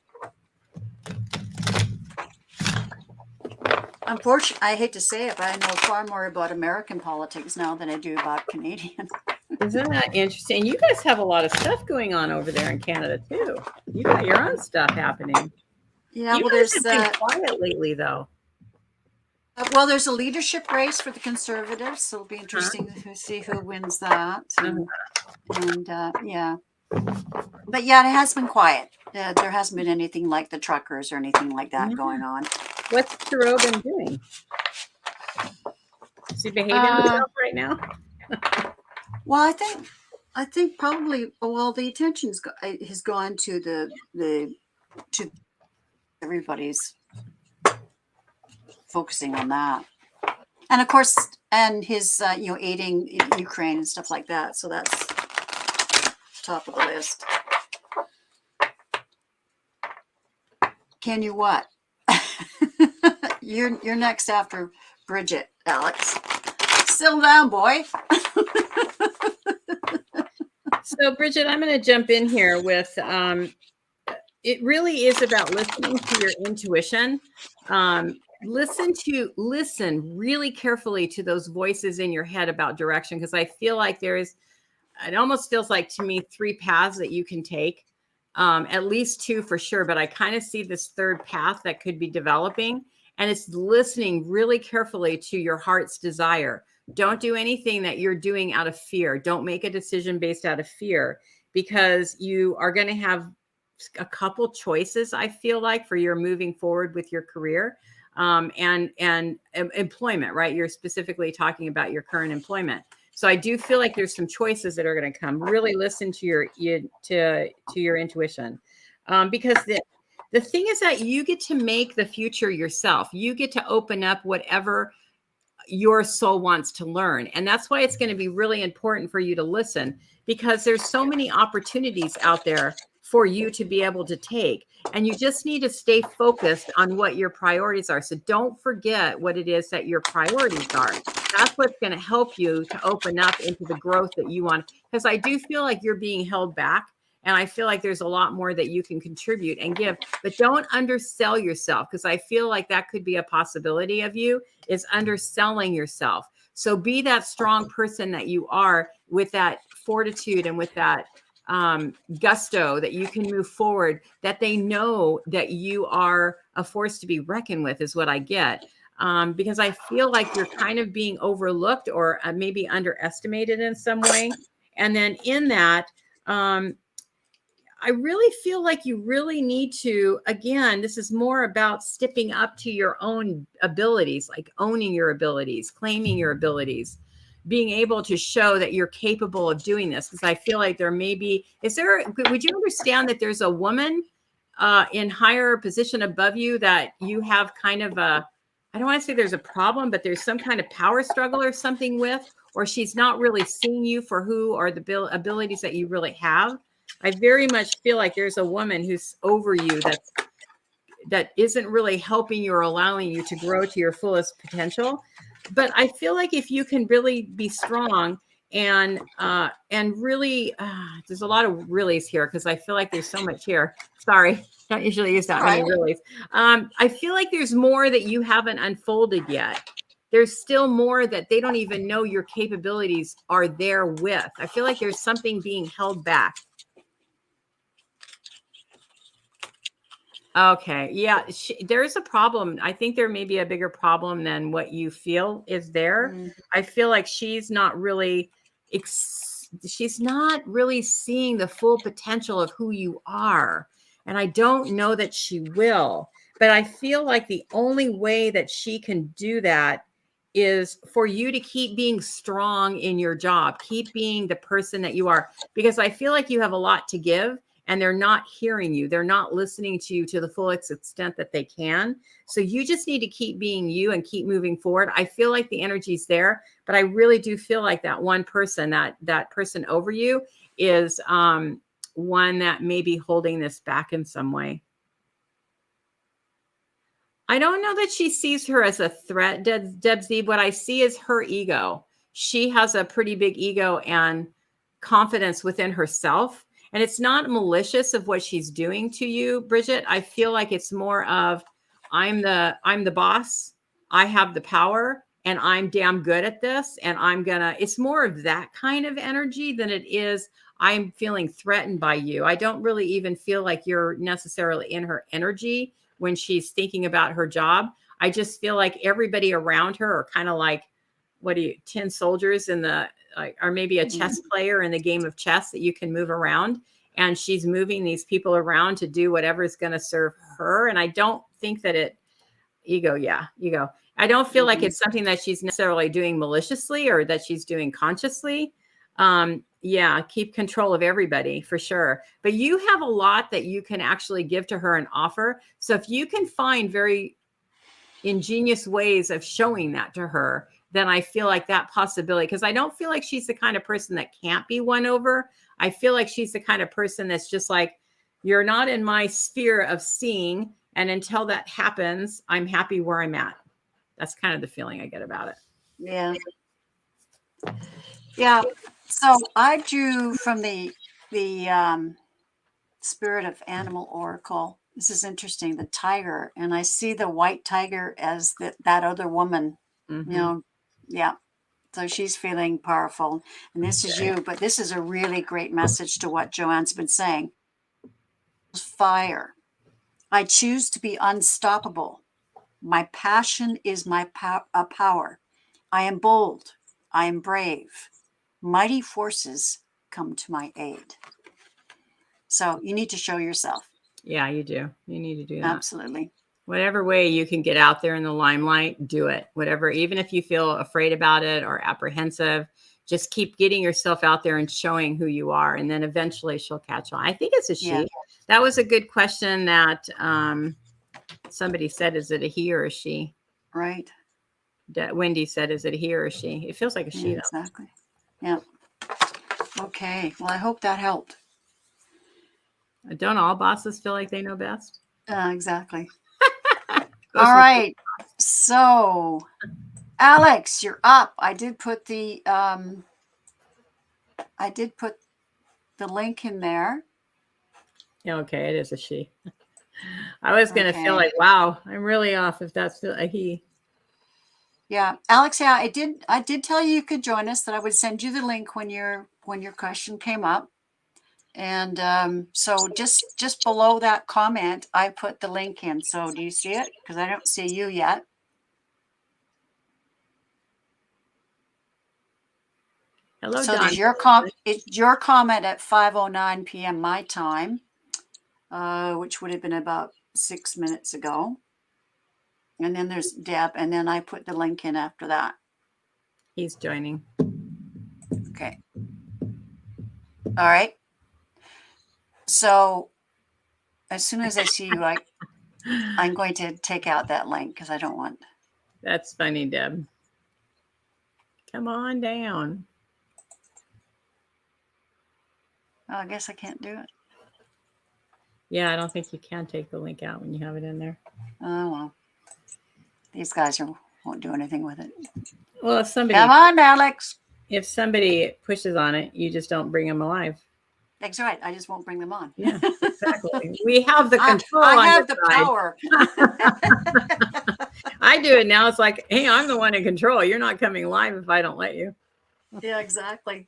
Unfortunately, I hate to say it, but I know far more about American politics now than I do about Canadian. Isn't that interesting? You guys have a lot of stuff going on over there in Canada too. You got your own stuff happening. Yeah, you well, guys there's have been quiet lately, though. Well, there's a leadership race for the Conservatives, so it'll be interesting to see who wins that. And yeah, but yeah, it has been quiet. There hasn't been anything like the truckers or anything like that going on. What's Thoreau been doing? Is he behaving himself right now? Well, I think probably. Well, the attention has gone to to everybody's focusing on that, and of course, and his aiding Ukraine and stuff like that. So that's top of the list. Can you what? You're next after Bridget, Alex. Settle down, boy. So, Bridget, I'm going to jump in here with it really is about listening to your intuition. Listen really carefully to those voices in your head about direction, because I feel like it almost feels like to me 3 paths that you can take, at least 2 for sure, but I kind of see this third path that could be developing, and it's listening really carefully to your heart's desire. Don't do anything that you're doing out of fear. Don't make a decision based out of fear, because you are going to have a couple choices, I feel like, for your moving forward with your career and employment, right? You're specifically talking about your current employment. So I do feel like there's some choices that are going to come. Really listen to your intuition, because the thing is that you get to make the future yourself. You get to open up whatever your soul wants to learn. And that's why it's going to be really important for you to listen, because there's so many opportunities out there for you to be able to take. And you just need to stay focused on what your priorities are. So don't forget what it is that your priorities are. That's what's going to help you to open up into the growth that you want. Because I do feel like you're being held back. And I feel like there's a lot more that you can contribute and give, but don't undersell yourself, because I feel like that could be a possibility of you, is underselling yourself. So be that strong person that you are, with that fortitude and with that gusto, that you can move forward, that they know that you are a force to be reckoned with, is what I get. Because I feel like you're kind of being overlooked or maybe underestimated in some way. And then in that, I really feel like you really need to, again, this is more about stepping up to your own abilities, like owning your abilities, claiming your abilities, being able to show that you're capable of doing this. Because I feel like would you understand that there's a woman in higher position above you that you have kind of I don't want to say there's a problem, but there's some kind of power struggle or something with, or she's not really seeing you for who or the abilities that you really have. I very much feel like there's a woman who's over you that isn't really helping you or allowing you to grow to your fullest potential. But I feel like if you can really be strong and really, there's a lot of reallys here, because I feel like there's so much here. Sorry, don't usually use that many reallys. I feel like there's more that you haven't unfolded yet. There's still more that they don't even know your capabilities are there with. I feel like there's something being held back. Okay. Yeah. There is a problem. I think there may be a bigger problem than what you feel is there. I feel like she's not really she's not really seeing the full potential of who you are. And I don't know that she will, but I feel like the only way that she can do that is for you to keep being strong in your job, keep being the person that you are, because I feel like you have a lot to give and they're not hearing you. They're not listening to you to the full extent that they can. So you just need to keep being you and keep moving forward. I feel like the energy's there, but I really do feel like that one person, that person over you is one that may be holding this back in some way. I don't know that she sees her as a threat, Debsy. What I see is her ego. She has a pretty big ego and confidence within herself. And it's not malicious of what she's doing to you, Bridget. I feel like it's more of I'm the boss. I have the power and I'm damn good at this. And it's more of that kind of energy than it is I'm feeling threatened by you. I don't really even feel like you're necessarily in her energy when she's thinking about her job. I just feel like everybody around her are kind of like, 10 soldiers in the, or maybe a chess player in the game of chess that you can move around. And she's moving these people around to do whatever is going to serve her. And I don't think that ego. I don't feel like it's something that she's necessarily doing maliciously or that she's doing consciously. Keep control of everybody for sure. But you have a lot that you can actually give to her and offer. So if you can find very ingenious ways of showing that to her, then I feel like that possibility, because I don't feel like she's the kind of person that can't be won over. I feel like she's the kind of person that's just like, you're not in my sphere of seeing. And until that happens, I'm happy where I'm at. That's kind of the feeling I get about it. Yeah. Yeah. So I drew from the Spirit of Animal Oracle. This is interesting. The tiger, and I see the white tiger as that other woman. Yeah. So she's feeling powerful, and this is you. But this is a really great message to what Joanne's been saying. Fire. I choose to be unstoppable. My passion is my power. I am bold. I am brave. Mighty forces come to my aid. So you need to show yourself. Yeah, you do. You need to do that. Absolutely. Whatever way you can get out there in the limelight, do it. Whatever, even if you feel afraid about it or apprehensive, just keep getting yourself out there and showing who you are. And then eventually she'll catch on. I think it's a she. Yeah. That was a good question that somebody said, is it a he or a she? Right. Wendy said, is it a he or a she? It feels like a she. Exactly. Yeah. Okay. Well, I hope that helped. Don't all bosses feel like they know best? Exactly. All right. So, Alex, you're up. I did put the link in there. Okay, it is a she. I was going to feel like, wow, I'm really off if that's a he. Yeah, Alex. Yeah, I did tell you could join us. That I would send you the link when your question came up. And so just below that comment, I put the link in. So do you see it? Because I don't see you yet. Hello, so Don. There's your comment at 5:09 p.m. my time, which would have been about 6 minutes ago. And then there's Deb, and then I put the link in after that. He's joining. Okay. All right. So as soon as I see you, I'm going to take out that link because I don't want. That's funny, Deb. Come on down. Well, I guess I can't do it. Yeah, I don't think you can take the link out when you have it in there. Oh, well. These guys won't do anything with it. Well, if somebody... Come on, Alex. If somebody pushes on it, you just don't bring them alive. That's right. I just won't bring them on. Yeah, exactly. We have the control. I have the power. I do it now. It's like, hey, I'm the one in control. You're not coming live if I don't let you. Yeah, exactly.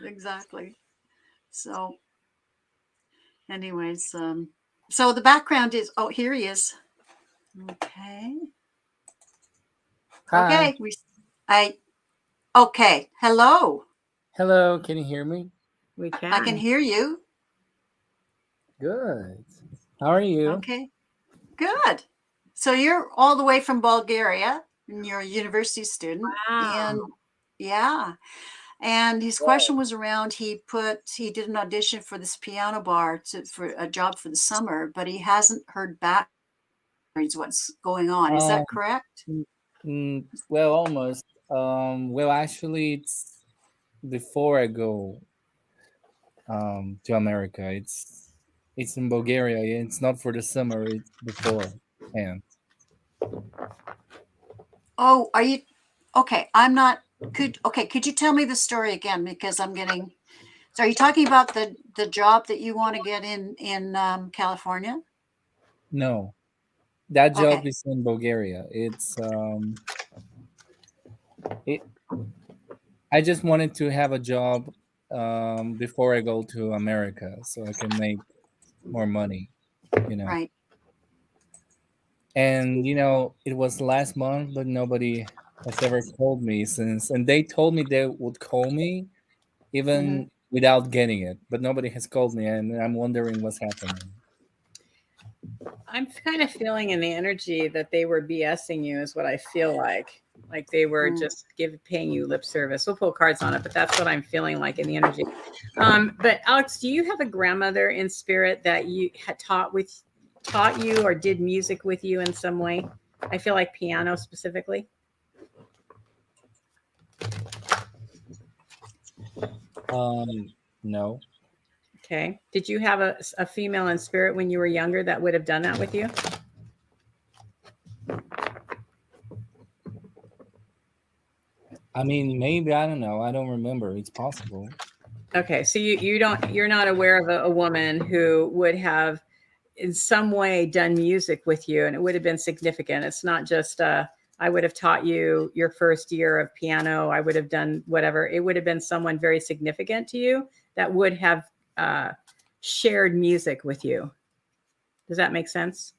Exactly. So anyways, so the background is, oh, here he is. Okay. Hi. Okay. Okay. Hello. Hello, can you hear me? We I can can. hear you. Good. How are you? Okay, good. So you're all the way from Bulgaria and you're a university student. Wow. And yeah, and his question was around he did an audition for this piano bar for a job for the summer, but he hasn't heard back what's going on. Is Um, that correct? well, almost. Well, actually, it's before I go to America. It's in Bulgaria. It's not for the summer. It's before. And Oh, are you okay? I'm not could you tell me the story again because I'm getting so are you talking about the job that you want to get in California? no, that job Okay. is in Bulgaria. It. I just wanted to have a job before I go to America, so I can make more money. You know. Right. And it was last month, but nobody has ever called me since, and they told me they would call me Hmm. even without getting it, but nobody has called me, and I'm wondering what's happening. I'm kind of feeling in the energy that they were BSing you, is what I feel like. Like they were Mm. just paying you lip service. We'll pull cards on it, but that's what I'm feeling like in the energy. But Alex, do you have a grandmother in spirit that you had taught you or did music with you in some way? I feel like piano specifically. No. Okay. Did you have a female in spirit when you were younger that would have done that with you? I mean, maybe, I don't know, I don't remember. It's possible. Okay. So you're not aware of a woman who would have in some way done music with you and it would have been significant. It's not just I would have taught you your first year of piano. I would have done whatever. It would have been someone very significant to you that would have uh, shared music with you. Does that make sense?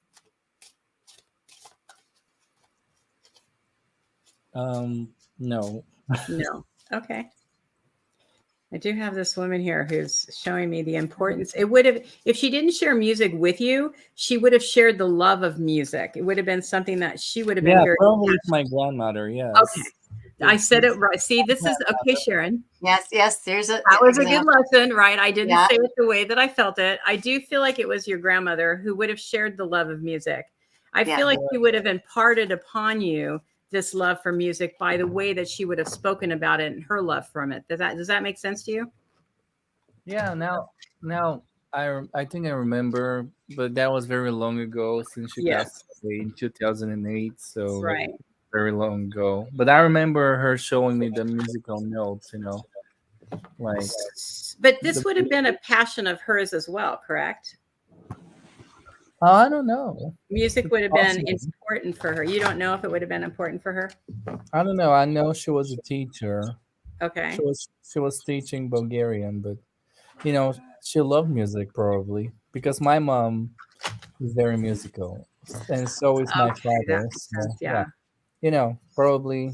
No. No. Okay. I do have this woman here who's showing me the importance. It would have, if she didn't share music with you, she would have shared the love of music. It would have been something that she would have been Yeah, very probably it's passionate. my grandmother. Okay. Yes. I It's said it right. See, this is okay, grandmother. Sharon. Yes, yes, there's a That was a good example. lesson, right? I didn't Yeah, say it the way that I felt it. I do feel like it was your grandmother who would have shared the love of music. I yeah. feel like Yeah. she would have imparted upon you this love for music by the way that she would have spoken about it and her love from it. Does that make sense to you? Yeah, now I think I remember, but that was very long ago since she passed Yes. away in 2008, so Right. very long ago. But I remember her showing me the musical notes, like But the this would have been a passion of hers as well, correct? oh, I don't know. Music It's would have been possible. important for her. You don't know if it would have been important for her? I don't know. I know she was a teacher. She Okay. was she was teaching Bulgarian, but you know, she loved music probably because my mom is very musical, and so is my Okay, that father. makes sense. So yeah, Yeah. probably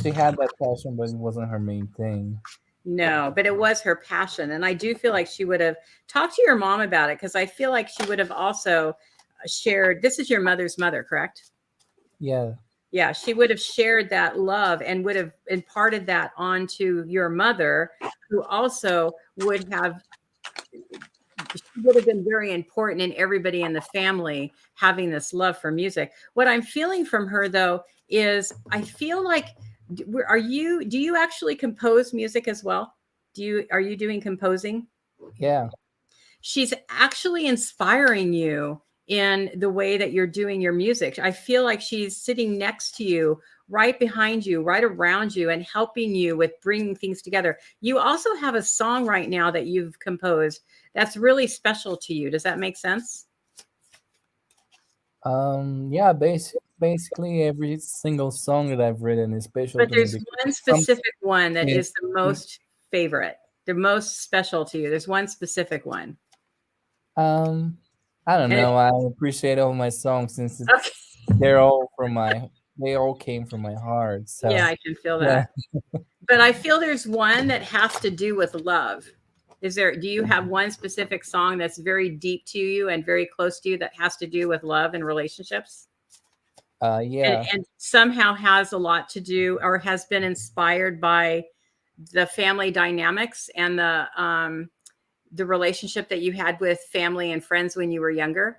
she had that passion, but it wasn't her main thing. No, but it was her passion. And I do feel like she would have talked to your mom about it because I feel like she would have also shared. This is your mother's mother, correct? Yeah. Yeah, she would have shared that love and would have imparted that onto your mother, who also would have been very important in everybody in the family having this love for music. What I'm feeling from her though is I feel like do you actually compose music as well? Are you doing composing? Yeah. She's actually inspiring you in the way that you're doing your music. I feel like she's sitting next to you, right behind you, right around you, and helping you with bringing things together. You also have a song right now that you've composed that's really special to you. Does that make sense? Yeah, basically every single song that I've written is special But to me there's because one something specific one that in, is the in most favorite, the most special to you. There's one specific one. um I don't And know. I appreciate all my songs since okay, they're all from my they all came from my heart. yeah, So I can feel yeah. that. But I feel there's one that has to do with love. Do you have one specific song that's very deep to you and very close to you that has to do with love and relationships? Yeah. And somehow has a lot to do or has been inspired by the family dynamics and the relationship that you had with family and friends when you were younger?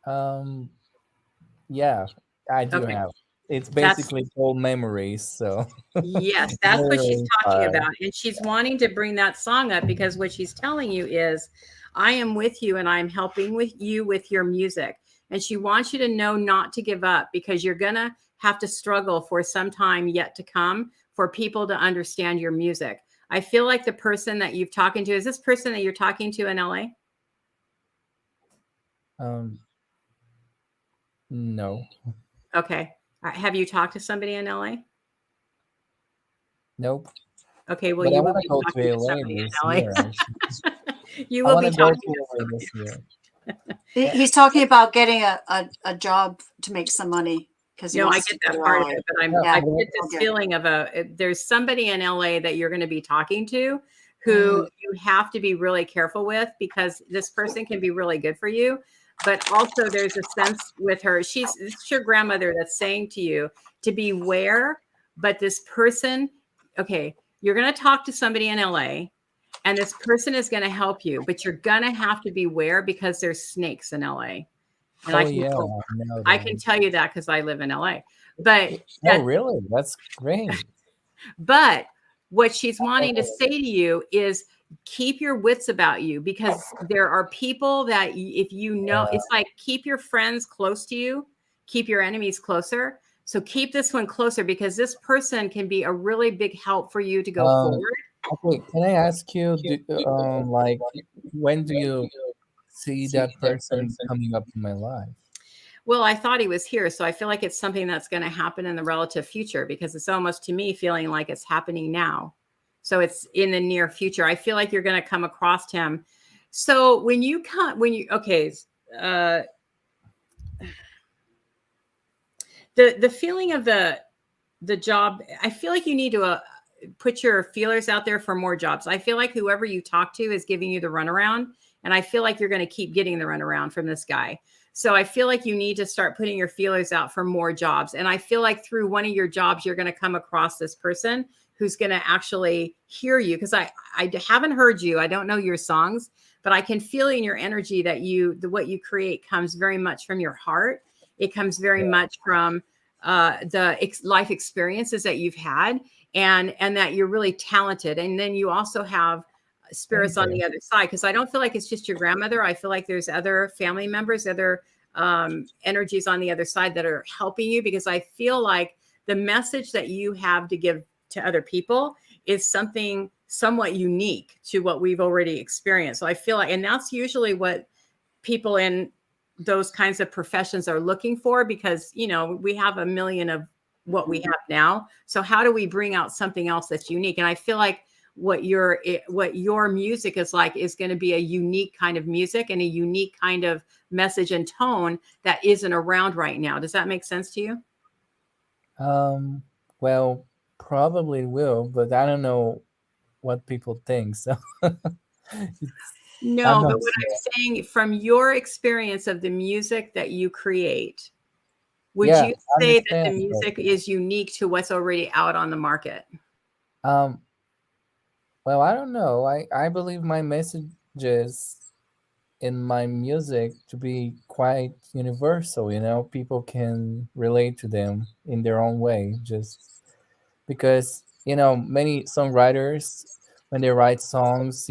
Um, yeah, I do Okay. have. It's That's basically old memories, so Yes, it's that's what very she's talking inspired. about. And she's wanting to bring that song up because what she's telling you is, I am with you and I'm helping with you with your music. And she wants you to know not to give up because you're going to have to struggle for some time yet to come for people to understand your music. I feel like the person that you've talking to, is this person that you're talking to in LA? Um, no, Okay. Have you talked to somebody in LA? nope. Okay, well, But I you will want to be go talking to to LA somebody this in year. LA. Actually, You I will want be to go talking to to LA somebody. this year. Yeah. He's talking about getting a job to make some money because he No, I wants get to that go to part of LA. it, but No, I Yeah. get this Okay. feeling of there's somebody in LA that you're going to be talking to who Mm. you have to be really careful with because this person can be really good for you. But also there's a sense with her, it's your grandmother that's saying to you to beware, but this person, okay, you're going to talk to somebody in LA and this person is going to help you, but you're going to have to beware because there's snakes in LA. And Oh yeah, I know I can that. tell you that because I live in LA. But Oh that really? That's great. but what she's wanting to say to you is keep your wits about you because there are people that if you know, Uh, it's like keep your friends close to you, keep your enemies closer. So keep this one closer because this person can be a really big help for you to go um, forward. okay, can I ask you, like, when do you see that person coming up in my life? Well, I thought he was here, so I feel like it's something that's going to happen in the relative future because it's almost to me feeling like it's happening now. So it's in the near future. I feel like you're going to come across him. So okay, uh, the feeling of the job, I feel like you need to put your feelers out there for more jobs. I feel like whoever you talk to is giving you the runaround, and I feel like you're going to keep getting the runaround from this guy. So I feel like you need to start putting your feelers out for more jobs. And I feel like through one of your jobs, you're going to come across this person who's going to actually hear you. Because I haven't heard you. I don't know your songs, but I can feel in your energy that what you create comes very much from your heart. It comes very much from life experiences that you've had and that you're really talented. And then you also have spirits Thank on you. the other side because I don't feel like it's just your grandmother. I feel like there's other family members, other energies on the other side that are helping you because I feel like the message that you have to give to other people is something somewhat unique to what we've already experienced. So I feel like, and that's usually what people in those kinds of professions are looking for because we have a million of what we have now. So how do we bring out something else that's unique? And I feel like what your music is like is going to be a unique kind of music and a unique kind of message and tone that isn't around right now. Does that make sense to you? Um, well, probably will, but I don't know what people think. So I'm No, not but what sure. I'm saying from your experience of the music that you create, would Yeah, you I say that the understand. music is unique to what's already out on the market? Um, well, I don't know. I believe my messages in my music to be quite universal. People can relate to them in their own way. Just because many songwriters, when they write songs,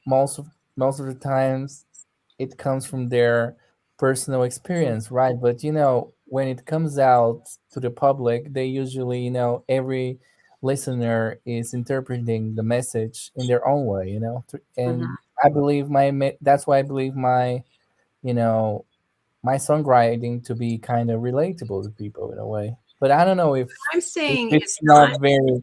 most of the times it comes from their personal experience, right? But when it comes out to the public, they usually, every listener is interpreting the message in their own way, Mhm. and I believe that's why I believe you know my songwriting to be kind of relatable to people in a way. But I don't know I'm if saying it's it's not not very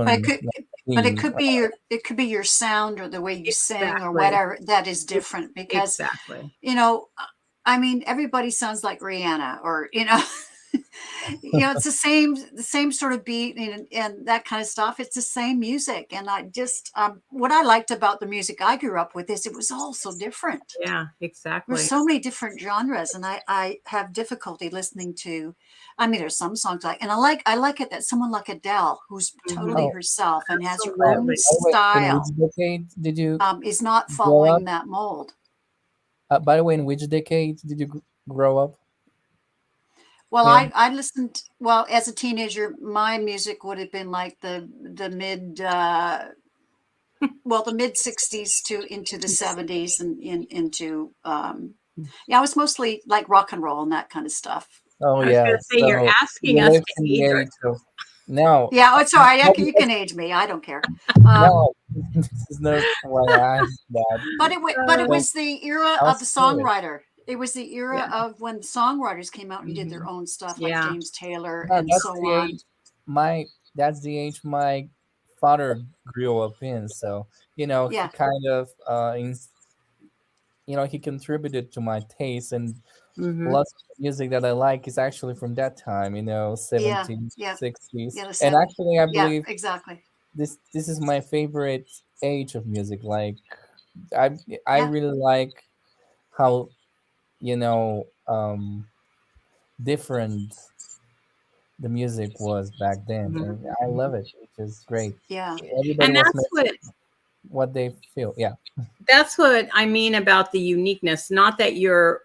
But it often could, like, but it seen. could be your sound or the way you sing or exactly. whatever that is It, different because exactly. you know, I mean, everybody sounds like Rihanna or It's the same sort of beat and that kind of stuff. It's the same music. And I just, what I liked about the music I grew up with is it was all so different. Yeah, There's exactly. so many different genres, and I have difficulty listening to. I mean, there's some songs and I like it that someone like Adele, who's Mhm. totally Oh, herself and has her own Absolutely. by the way, in which style, decade did you is not grow up? following that mold. By the way, in which decade did you grow up Well, in? I listened. Well, as a teenager, my music would have been like the mid well, the mid 60s to into the 70s and into yeah, I was mostly like rock and roll and that kind of stuff. Oh I was yeah, going to say, you're so asking you us lived to in the age age of no, Yeah, oh, it's all right. no, You because can age me. I don't care. Um, no, this is not why I asked that. but it Because was the era I of was the curious. songwriter. It was the era yeah. of when songwriters came out and did their Mhm. own stuff, like Yeah. James Taylor No, and that's so the on. age my that's the age my father grew up in. So he Yeah, kind of he contributed to my taste, and Hmm. lots of the music that I like is actually from that time, yeah, 70s, yeah, 60s. yeah. The And 70s. actually, I Yeah, believe exactly. this is my favorite age of music. Like, I I Yeah. really like how you know um different the music was back then, Hmm. and I love it. It's just great. Yeah. Everybody And was that's making what they feel. Yeah. what I mean about the uniqueness, not that your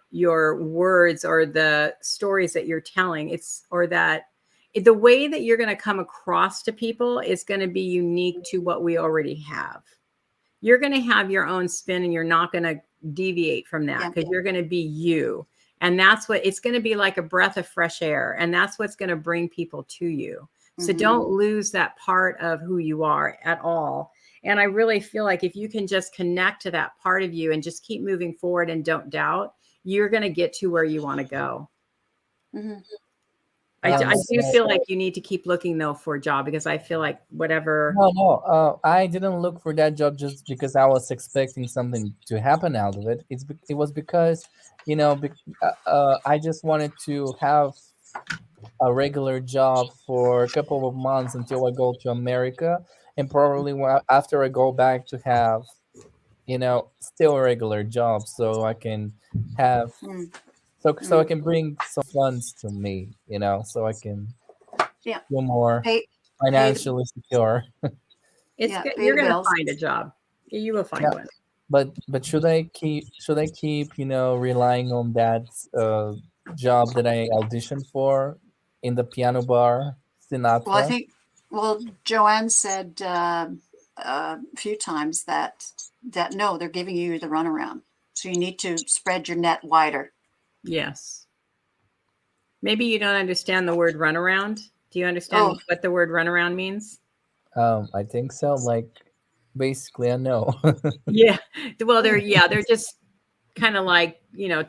words or the stories that you're telling, it's or that the way that you're going to come across to people is going to be unique to what we already have. You're going to have your own spin and you're not going to deviate from that Yeah. because you're going to be you. And that's what it's going to be, like a breath of fresh air. And that's what's going to bring people to you. So Hmm. don't lose that part of who you are at all. And I really feel like if you can just connect to that part of you and just keep moving forward and don't doubt, you're going to get to where you want to go. Hmm. I do So feel like you need to keep looking though for a job because I feel like whatever. no, I didn't look for that job just because I was expecting something to happen out of it. It was because I just wanted to have a regular job for a couple of months until I go to America, and probably after I go back to have still a regular job, so I can have so I Hmm. can bring some funds to me, so I can Yeah. feel more Pay, pay, financially secure. It's yeah, good. pay You're the going to bills. find a job. You will Yeah, find one. but should I keep relying on that job that I auditioned for in the piano bar, Well, I Sinatra? think, well, Joanne said a few times that no, they're giving you the runaround. So you need to spread your net wider. Yes. Maybe you don't understand the word runaround. Do you understand Oh, what the word runaround means? I think so. Like, basically, I know. Yeah. Well, they're just kind of like,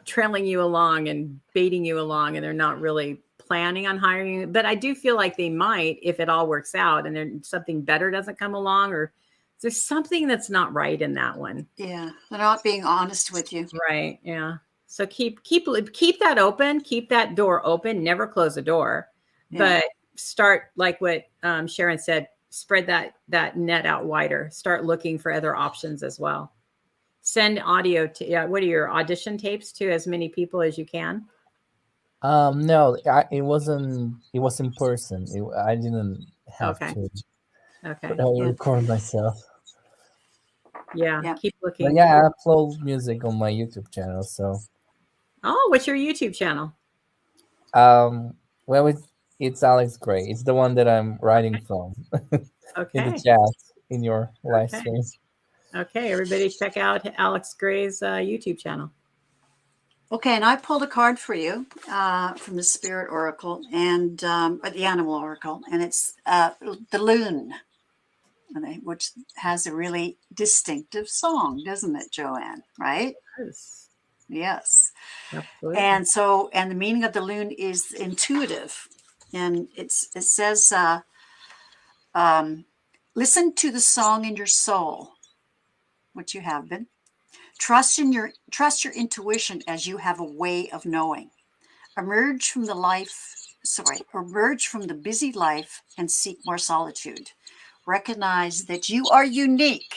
trailing you along and baiting you along, and they're not really planning on hiring you. But I do feel like they might if it all works out and then something better doesn't come along, or there's something that's not right in that one. yeah. They're not being honest with you. Right. Yeah. So keep that open, keep that door open, never close the door, Yeah. but start like what Sharon said, spread that net out wider. Start looking for other options as well. Send audio to what are your audition tapes to as many people as you can. No, it wasn't. It was in person. I didn't have Okay. to Okay. Yeah. record myself. Yeah. Yeah. Keep But looking. yeah, I upload music on my YouTube channel. So, Oh, what's your YouTube channel? um, well, it's Alex Gray. It's the one that I'm writing from in the Okay. chat in your live Okay. stream. Okay. Everybody check out Alex Gray's YouTube channel. Okay, and I pulled a card for you from the Spirit Oracle and the Animal Oracle, and it's the Loon, which has a really distinctive song, doesn't it, Joanne? Right? Yes. Yes. Absolutely. And the meaning of the Loon is intuitive, and it says, listen to the song in your soul, which you have been. Trust your intuition as you have a way of knowing. Emerge from the life emerge from the busy life and seek more solitude. Recognize that you are unique.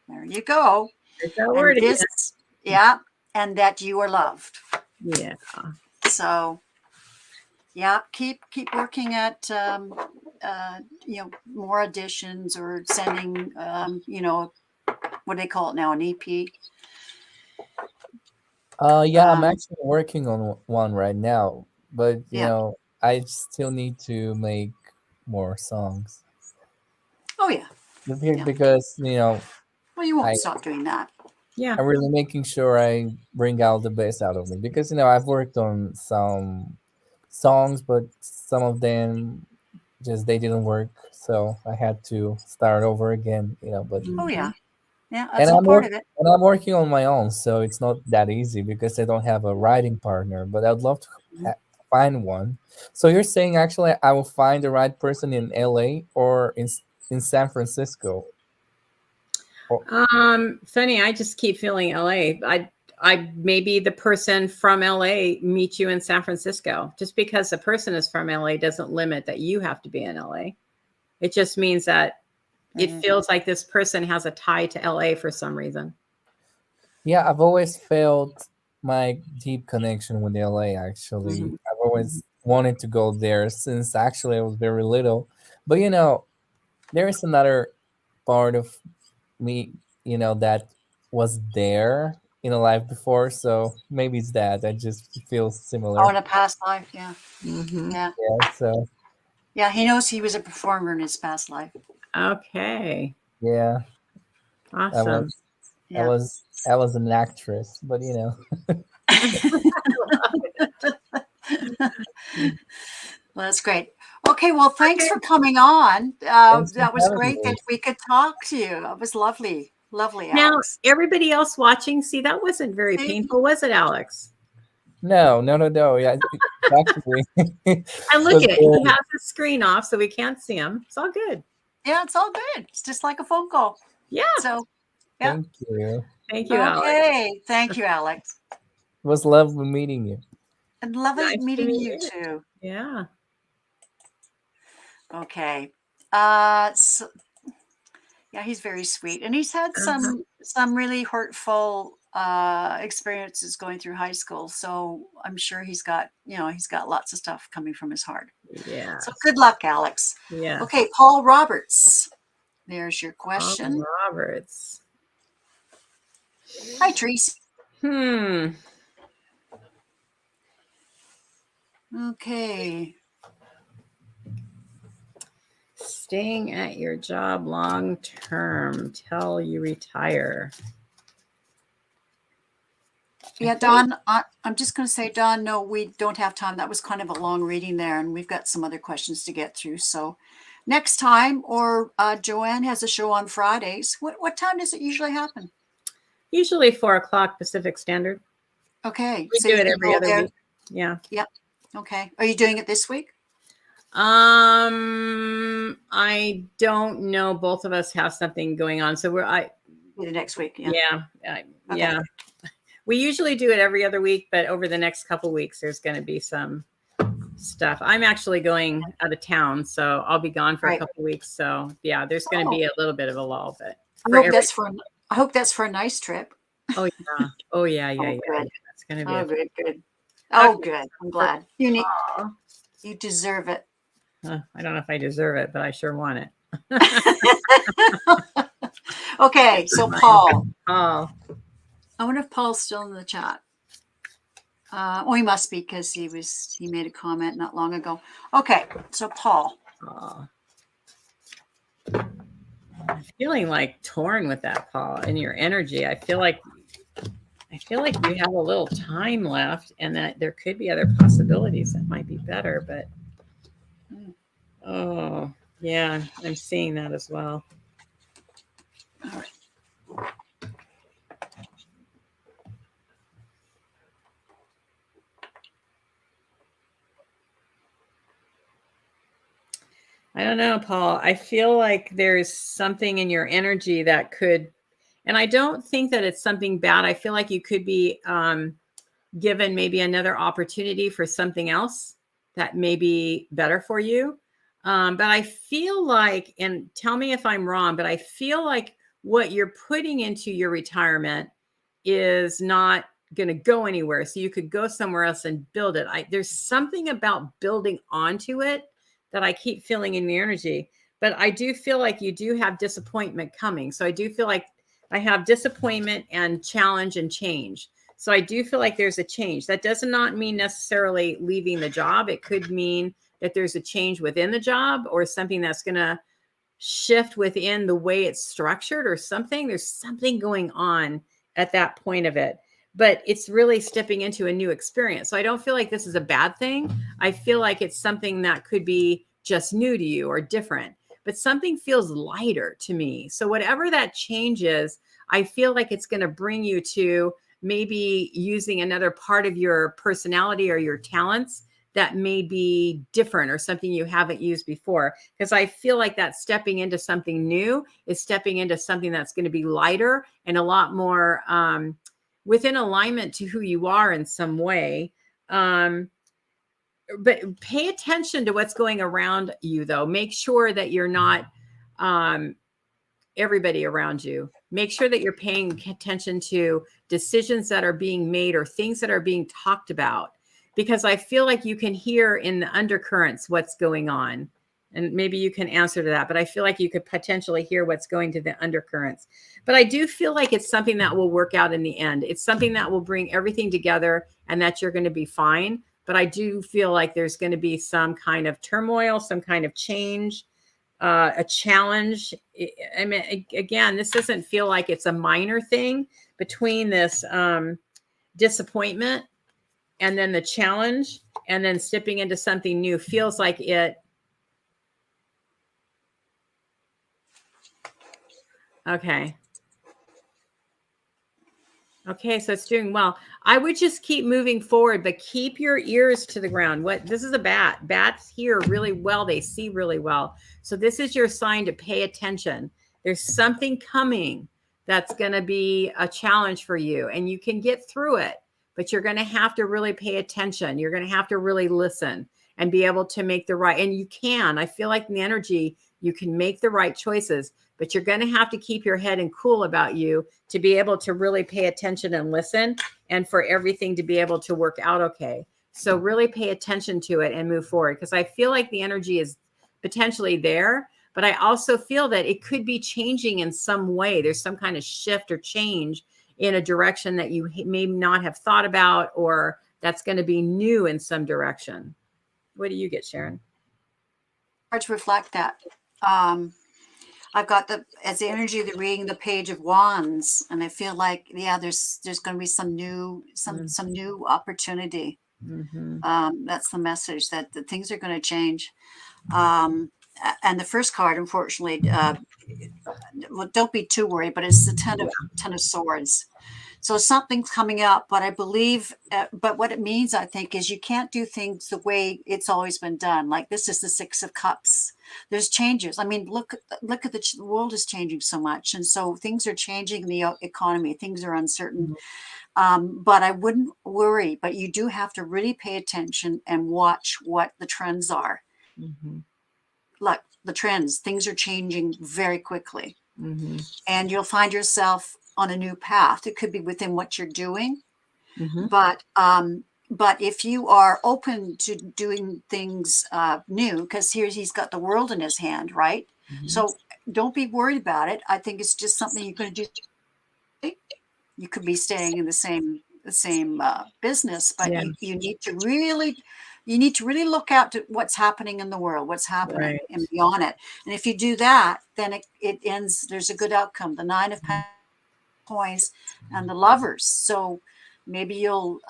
There you go. There's that And word again. this, yeah, and that you are loved. Yeah. So, yeah, keep working at more auditions or sending what do they call it now, an EP. Yeah, I'm actually working on one right now, but Yeah. I still need to make more songs. Oh yeah. Yeah. Because Well, you won't I stop doing that. Yeah. I'm really making sure I bring out the best out of me, because I've worked on some songs, but some of them just they didn't work, so I had to start over again. But Oh yeah. Mhm. Yeah, and that's all part of it. I'm working on my own, so it's not that easy because I don't have a writing partner. But I'd love to find one. So you're saying actually I will find the right person in LA or in San Francisco? Funny, I just keep feeling LA. I maybe the person from LA meet you in San Francisco. Just because the person is from LA doesn't limit that you have to be in LA. It just means that it feels like this person has a tie to LA for some reason. Yeah, I've always felt my deep connection with LA, actually. Mhm. I've always wanted to go there since actually I was very little. But there is another part of me, that was there in a life before. So maybe it's that. I just feel Oh, similar. in a past life, yeah. Mhm. Yeah. Yeah. So Yeah, he knows he was a performer in his past life. Okay. yeah, I Awesome. was I Yeah. was I was an actress, but Well, that's great. Okay, well, thanks Okay. for coming on. thanks for That was having great me. that we could talk to you. It was lovely. Lovely, Now, Alex. everybody else watching, see, that wasn't very See? painful, was it, Alex? No, no, no, no. Yeah, actually, And look was at he good. has his screen off, so we can't see him. It's all good. Yeah, it's all good. It's just like a phone call. Yeah. So, yeah. Thank you. Thank you, Alex. Okay. Thank you, Alex. It was lovely meeting you. And lovely Nice to meeting meet you you. too. Yeah. Okay. So, yeah, he's very sweet, and he's had Uh-huh. some really hurtful experiences going through high school. So I'm sure he's got lots of stuff coming from his heart. Yeah. So good luck, Alex. Yeah. Okay, Paul Roberts. There's your Paul question. Roberts. Hi, Tracy. Okay. Staying at your job long term till you retire. Yeah, Don, I'm just going to say, Don, no, we don't have time. That was kind of a long reading there, and we've got some other questions to get through. So next time, or Joanne has a show on Fridays. What time does it usually happen? Usually 4 o'clock Pacific Standard. Okay. We So do you it can every go other there. week. Yeah. Yep. Okay. Are you doing it this week? I don't know. Both of us have something going on, so The next week. Yeah. yeah, Okay. yeah. We usually do it every other week, but over the next couple weeks, there's going to be some stuff. I'm actually going out of town, so I'll be gone for a couple weeks. So yeah, there's going to be a little bit of a lull, but I hope that's for a nice trip. oh yeah, oh yeah, yeah, yeah. Good. It's going to be Good. Oh, Okay. good. I'm glad. You deserve it. I don't know if I deserve it, but I sure want it. Okay, so Paul. Oh, I wonder if Paul's still in the chat. Oh, he must be because he made a comment not long ago. Okay, so Paul. I'm feeling like torn with that, Paul, in your energy. I feel like you have a little time left, and that there could be other possibilities that might be better. But oh yeah, I'm seeing that as well. All right. I don't know, Paul. I feel like there's something in your energy that could, and I don't think that it's something bad. I feel like you could be given maybe another opportunity for something else that may be better for you. But I feel like, and tell me if I'm wrong, but I feel like what you're putting into your retirement is not going to go anywhere. So you could go somewhere else and build it. There's something about building onto it that I keep feeling in the energy, but I do feel like you do have disappointment coming. So I do feel like I have disappointment and challenge and change. So I do feel like there's a change. That does not mean necessarily leaving the job. It could mean that there's a change within the job or something that's going to shift within the way it's structured or something. There's something going on at that point of it, but it's really stepping into a new experience. So I don't feel like this is a bad thing. I feel like it's something that could be just new to you or different, but something feels lighter to me. So whatever that change is, I feel like it's going to bring you to maybe using another part of your personality or your talents that may be different or something you haven't used before. Because I feel like that stepping into something new is stepping into something that's going to be lighter and a lot more within alignment to who you are in some way. But pay attention to what's going around you, though. Make sure that you're not everybody around you. Make sure that you're paying attention to decisions that are being made or things that are being talked about, because I feel like you can hear in the undercurrents what's going on. And maybe you can answer to that, but I feel like you could potentially hear what's going to the undercurrents. But I do feel like it's something that will work out in the end. It's something that will bring everything together and that you're going to be fine. But I do feel like there's going to be some kind of turmoil, some kind of change, a challenge. I mean, again, this doesn't feel like it's a minor thing between this disappointment and then the challenge and then stepping into something new. Feels like it. Okay. Okay, so it's doing well. I would just keep moving forward, but keep your ears to the ground. This is a bat. Bats hear really well. They see really well. So this is your sign to pay attention. There's something coming that's going to be a challenge for you, and you can get through it, but you're going to have to really pay attention. You're going to have to really listen and be able to make the right, and you can. I feel like in the energy, you can make the right choices, but you're going to have to keep your head and cool about you to be able to really pay attention and listen, and for everything to be able to work out okay. So really pay attention to it and move forward, because I feel like the energy is potentially there, but I also feel that it could be changing in some way. There's some kind of shift or change in a direction that you may not have thought about, or that's going to be new in some direction. What do you get, Sharon? Hard to reflect that. I've got as the energy of the reading the Page of Wands, and I feel like, yeah, there's going to be some new opportunity. Mm-hmm. That's the message, that things are going to change. And the first card, unfortunately, well, don't be too worried, but it's the Ten of Swords. So something's coming up, but I believe, but what it means, I think, is you can't do things the way it's always been done. Like, this is the Six of Cups. There's changes. I mean, look at the world is changing so much. And so things are changing in the economy. Things are uncertain. But I wouldn't worry, but you do have to really pay attention and watch what the trends are. Mm-hmm. Look, the trends, things are changing very quickly. Mm-hmm. And you'll find yourself on a new path. It could be within what you're doing, Mm-hmm. but if you are open to doing things new, because here he's got the world in his hand, right? Mm-hmm. So don't be worried about it. I think it's just something you're going to do. You could be staying in the same business, but Yeah. you need to really look out to what's happening in the world, what's happening, Right. and beyond it. And if you do that, then it ends. There's a good outcome. The Nine of Coins and the Lovers. So maybe you'll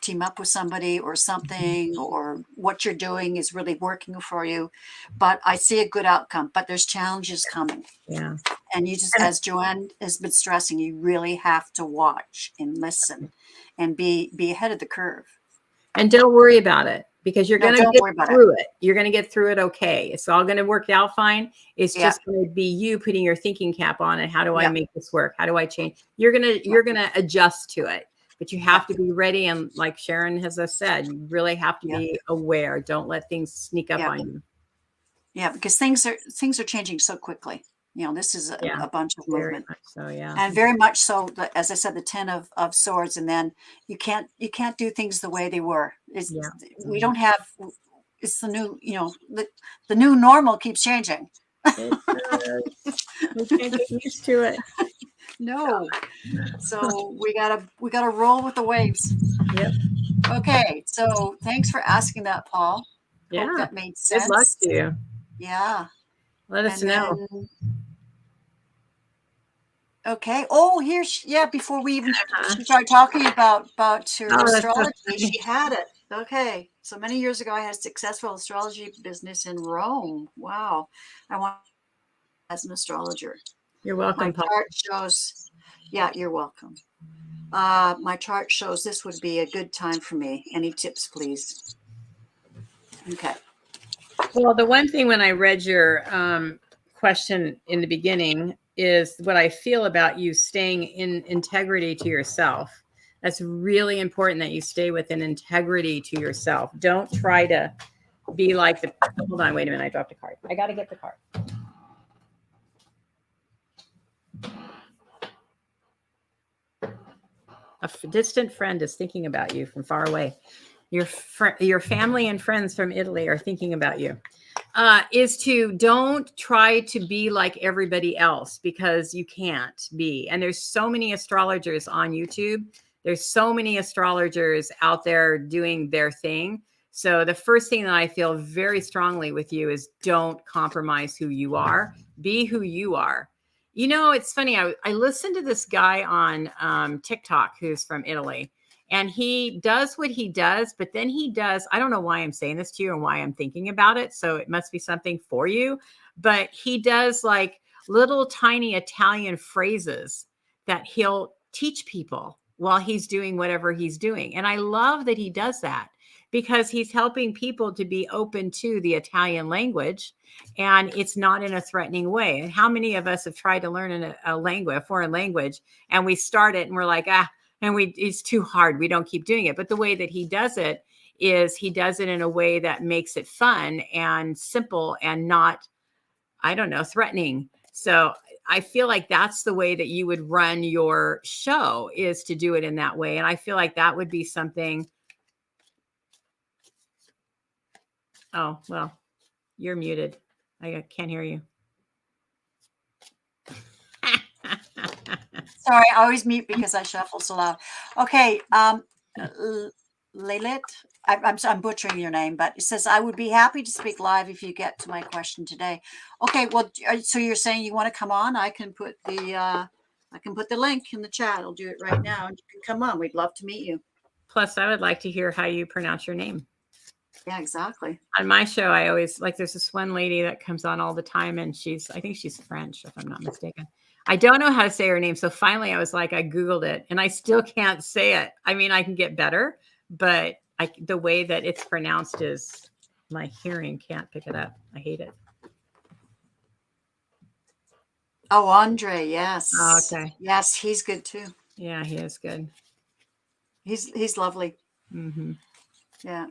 team up with somebody or something, or what you're doing is really working for you. But I see a good outcome, but there's challenges coming. Yeah. And you just, as Joanne has been stressing, you really have to watch and listen and be ahead of the curve. And don't worry about it, because you're going to get through it. You're going to get through it okay. It's all going to work out fine. It's just going to be you putting your thinking cap on and how do I make this work? How do I change? You're going to adjust to it. but you have to be ready. And like Sharon has said, you really have to be aware. Don't let things sneak up on you. Yeah, because things are changing so quickly. This is a bunch of movement. Very much so, yeah. And very much so, as I said, the 10 of swords, and then you can't do things the way they were. We don't have. It's the new, the new normal keeps changing. We can't get used to it. No. So we gotta roll with the waves. Yep. Okay. So thanks for asking that, Paul. Yeah. Hope that made sense. Good luck to you. Yeah. Let us know. Okay. Oh, before we even start talking about her astrology, she had it. Okay. So many years ago, I had a successful astrology business in Rome. Wow. I want as an astrologer. You're welcome, Paul. Chart shows. Yeah, you're welcome. My chart shows this would be a good time for me. Any tips, please? Okay. Well, the one thing when I read your question in the beginning is what I feel about you staying in integrity to yourself. That's really important, that you stay with an integrity to yourself. Don't try to be like hold on, wait a minute. I dropped a card. I got to get the card. A distant friend is thinking about you from far away. Your family and friends from Italy are thinking about you. Is to don't try to be like everybody else, because you can't be. And there's so many astrologers on YouTube. There's so many astrologers out there doing their thing. So the first thing that I feel very strongly with you is don't compromise who you are. Be who you are. It's funny. I listened to this guy on TikTok who's from Italy. And he does what he does, but then he does, I don't know why I'm saying this to you and why I'm thinking about it, so it must be something for you, but he does like little tiny Italian phrases that he'll teach people while he's doing whatever he's doing. And I love that he does that, because he's helping people to be open to the Italian language, and it's not in a threatening way. And how many of us have tried to learn a foreign language, and we start it and we're like, and it's too hard. We don't keep doing it. But the way that he does it is he does it in a way that makes it fun and simple and not, I don't know, threatening. So I feel like that's the way that you would run your show, is to do it in that way. And I feel like that would be something. Oh, well, you're muted. I can't hear you. Sorry, I always mute because I shuffle so loud. Okay, Lilith, I'm butchering your name, but it says, I would be happy to speak live if you get to my question today. Okay, well, so you're saying you want to come on? I can put the link in the chat. I'll do it right now, and you can come on. We'd love to meet you. Plus, I would like to hear how you pronounce your name. Yeah, exactly. On my show, I always there's this one lady that comes on all the time, and I think she's French, if I'm not mistaken. I don't know how to say her name. So finally I was like, I Googled it and I still can't say it. I mean, I can get better, but the way that it's pronounced is my hearing can't pick it up. I hate it. Oh, Andre. Yes. Oh, okay. Yes. He's good too. Yeah, he is good. He's lovely. Mm-hmm. Yeah.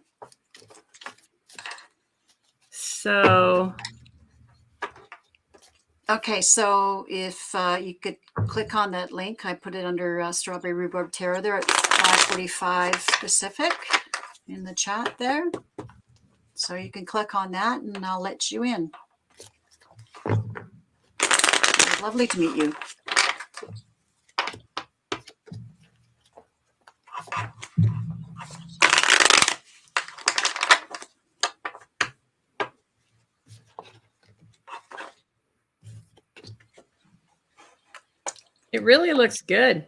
So. Okay, so if you could click on that link, I put it under Strawberry Rhubarb Tarot there at 5:45 Pacific in the chat there. So you can click on that and I'll let you in. Lovely to meet you. It really looks good.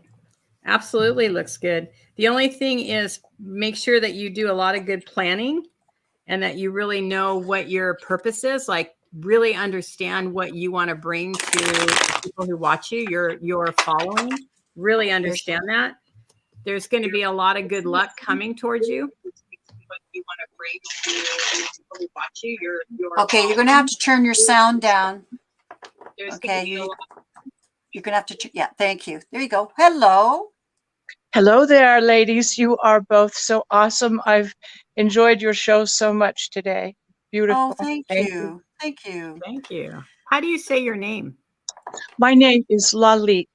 Absolutely looks good. The only thing is make sure that you do a lot of good planning and that you really know what your purpose is, like really understand what you want to bring to the people who watch you, your following, really understand that. There's going to be a lot of good luck coming towards you. What you want to bring to the people who watch you, okay, you're going to have to turn your sound down. There's okay, you're going to have to, yeah, thank you. There you go. Hello. Hello there, ladies. You are both so awesome. I've enjoyed your show so much today. Oh, Beautiful. thank Thank you. you. Thank you. Thank you. How do you say your name? My name is Lalit.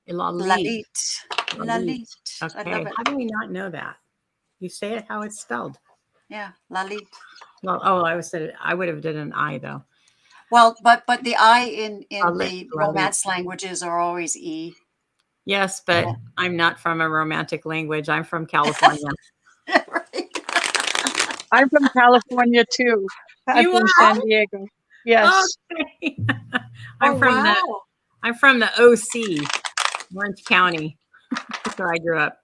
Lalit. Lalit. Lalit. Lalit. I Okay. love it. How do we not know that? You say it how it's spelled. Yeah, Lalit. Well, oh, I said it. I would have done an I though. Well, but the I in Lalit. the Lalit. Romance languages are always E. Yes, but I'm not from a romantic language. I'm from California. Right. I'm from California too. I'm You from are? San Diego. Yes. Okay. Oh, wow. I'm from the OC, Orange County. That's where I grew up.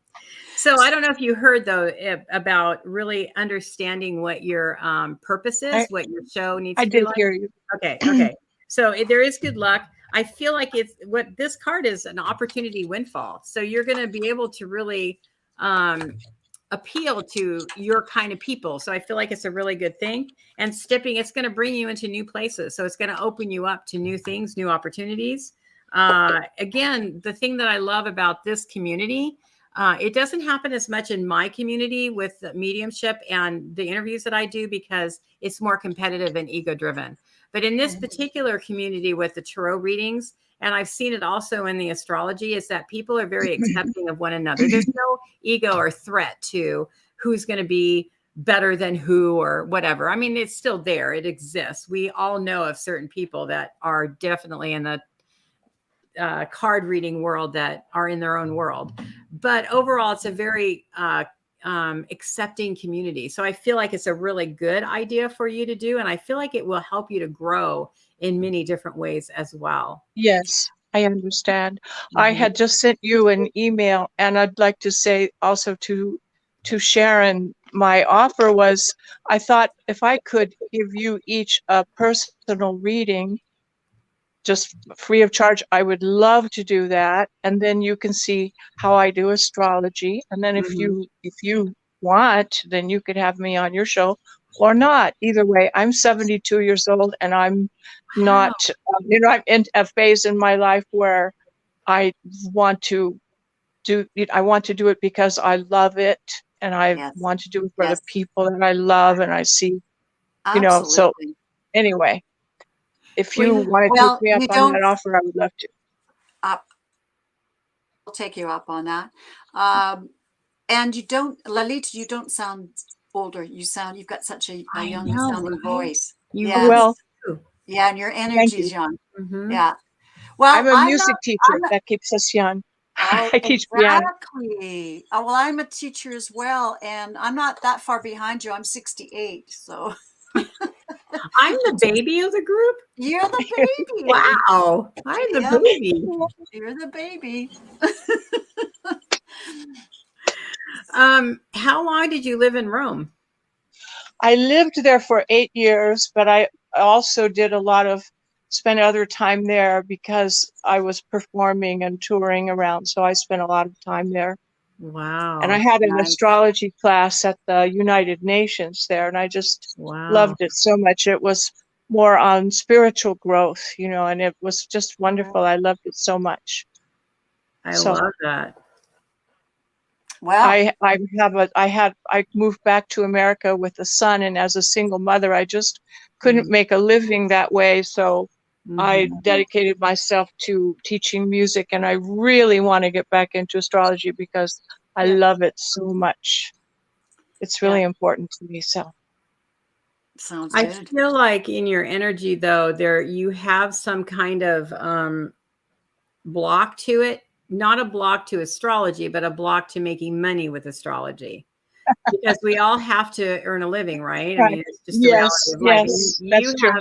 So I don't know if you heard though about really understanding what your purpose is, what your show needs I to be did like. hear you. Okay. So there is good luck. I feel like it's what this card is an opportunity windfall. So you're going to be able to really appeal to your kind of people. So I feel like it's a really good thing. And it's going to bring you into new places. So it's going to open you up to new things, new opportunities. Again, the thing that I love about this community, it doesn't happen as much in my community with the mediumship and the interviews that I do because it's more competitive and ego driven. But in this particular community with the tarot readings, and I've seen it also in the astrology, is that people are very accepting of one another. There's no ego or threat to who's going to be better than who or whatever. I mean, it's still there. It exists. We all know of certain people that are definitely in the card reading world that are in their own world. But overall, it's a very accepting community. So I feel like it's a really good idea for you to do. And I feel like it will help you to grow in many different ways as well. Yes, I understand. I had just sent you an email, and I'd like to say also to Sharon, my offer was, I thought if I could give you each a personal reading, just free of charge, I would love to do that. And then you can see how I do astrology. And then if you want, then you could have me on your show or not. Either way, I'm 72 years old and I'm not, I'm in a phase in my life where I want to do it because I love it. And I want to do it for the people that I love. And I see, so anyway. If you want to take me up on that offer, I would love to. I'll take you up on that. And you don't, Lalit, you don't sound older. You've got such a young sounding voice. Well, yeah, and your energy is young. Yeah. Well, I'm a music teacher. That keeps us young. Oh, I teach piano. Exactly. Oh, well, I'm a teacher as well, and I'm not that far behind you. I'm 68, so. I'm the baby of the group. You're the baby. Wow. I'm the baby. You're the baby. How long did you live in Rome? I lived there for 8 years, but I also did spent other time there because I was performing and touring around. So I spent a lot of time there. Wow. And I had an astrology class at the United Nations there, and I just loved it so much. It was more on spiritual growth, and it was just wonderful. I loved it so much. I love that. Wow. I moved back to America with a son, and as a single mother, I just couldn't make a living that way. So I dedicated myself to teaching music, and I really want to get back into astrology because I love it so much. It's really important to me. So sounds good. I feel like in your energy though, you have some kind of block to it. Not a block to astrology, but a block to making money with astrology. Because we all have to earn a living, right? I mean, it's just the reality of life. That's true.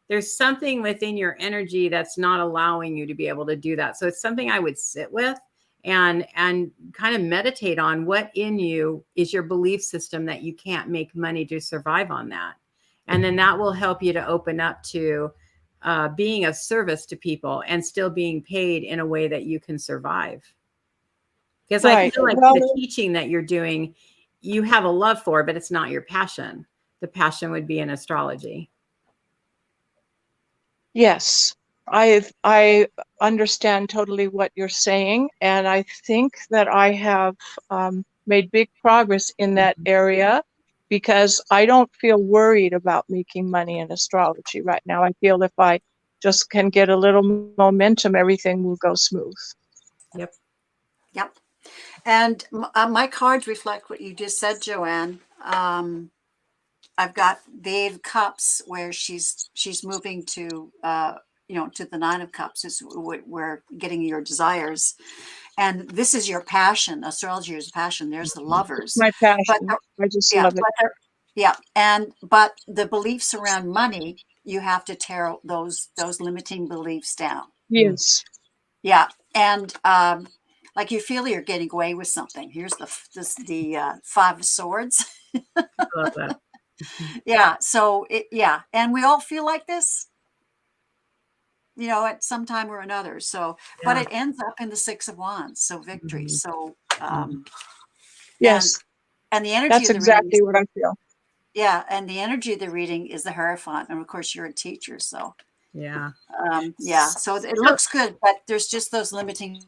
There's something within your energy that's not allowing you to be able to do that. So it's something I would sit with and kind of meditate on what in you is your belief system that you can't make money to survive on that. And then that will help you to open up to being of service to people and still being paid in a way that you can survive. Because I feel like the teaching that you're doing, you have a love for, but it's not your passion. The passion would be in astrology. Yes. I understand totally what you're saying, and I think that I have made big progress in that area because I don't feel worried about making money in astrology right now. I feel if I just can get a little momentum, everything will go smooth. Yep. Yep. And my cards reflect what you just said, Joanne. I've got the Eight of Cups where she's moving to to the Nine of Cups is where getting your desires, and this is your passion. Astrology is passion. There's the Lovers, My but passion. I just yeah, love it. but the beliefs around money, you have to tear those limiting beliefs down. Yes. Yeah, and like you feel you're getting away with something. Here's the Five of Swords. I love that. Yeah, so and we all feel like this, at some time or another. So, but Yeah. it ends up in the Six of Wands, so victory. Mhm. So, Yes. and the energy That's of the reading, exactly what I feel. yeah, and the energy of the reading is the Hierophant, and of course you're a teacher, so Yeah. so it looks good, but there's just those limiting.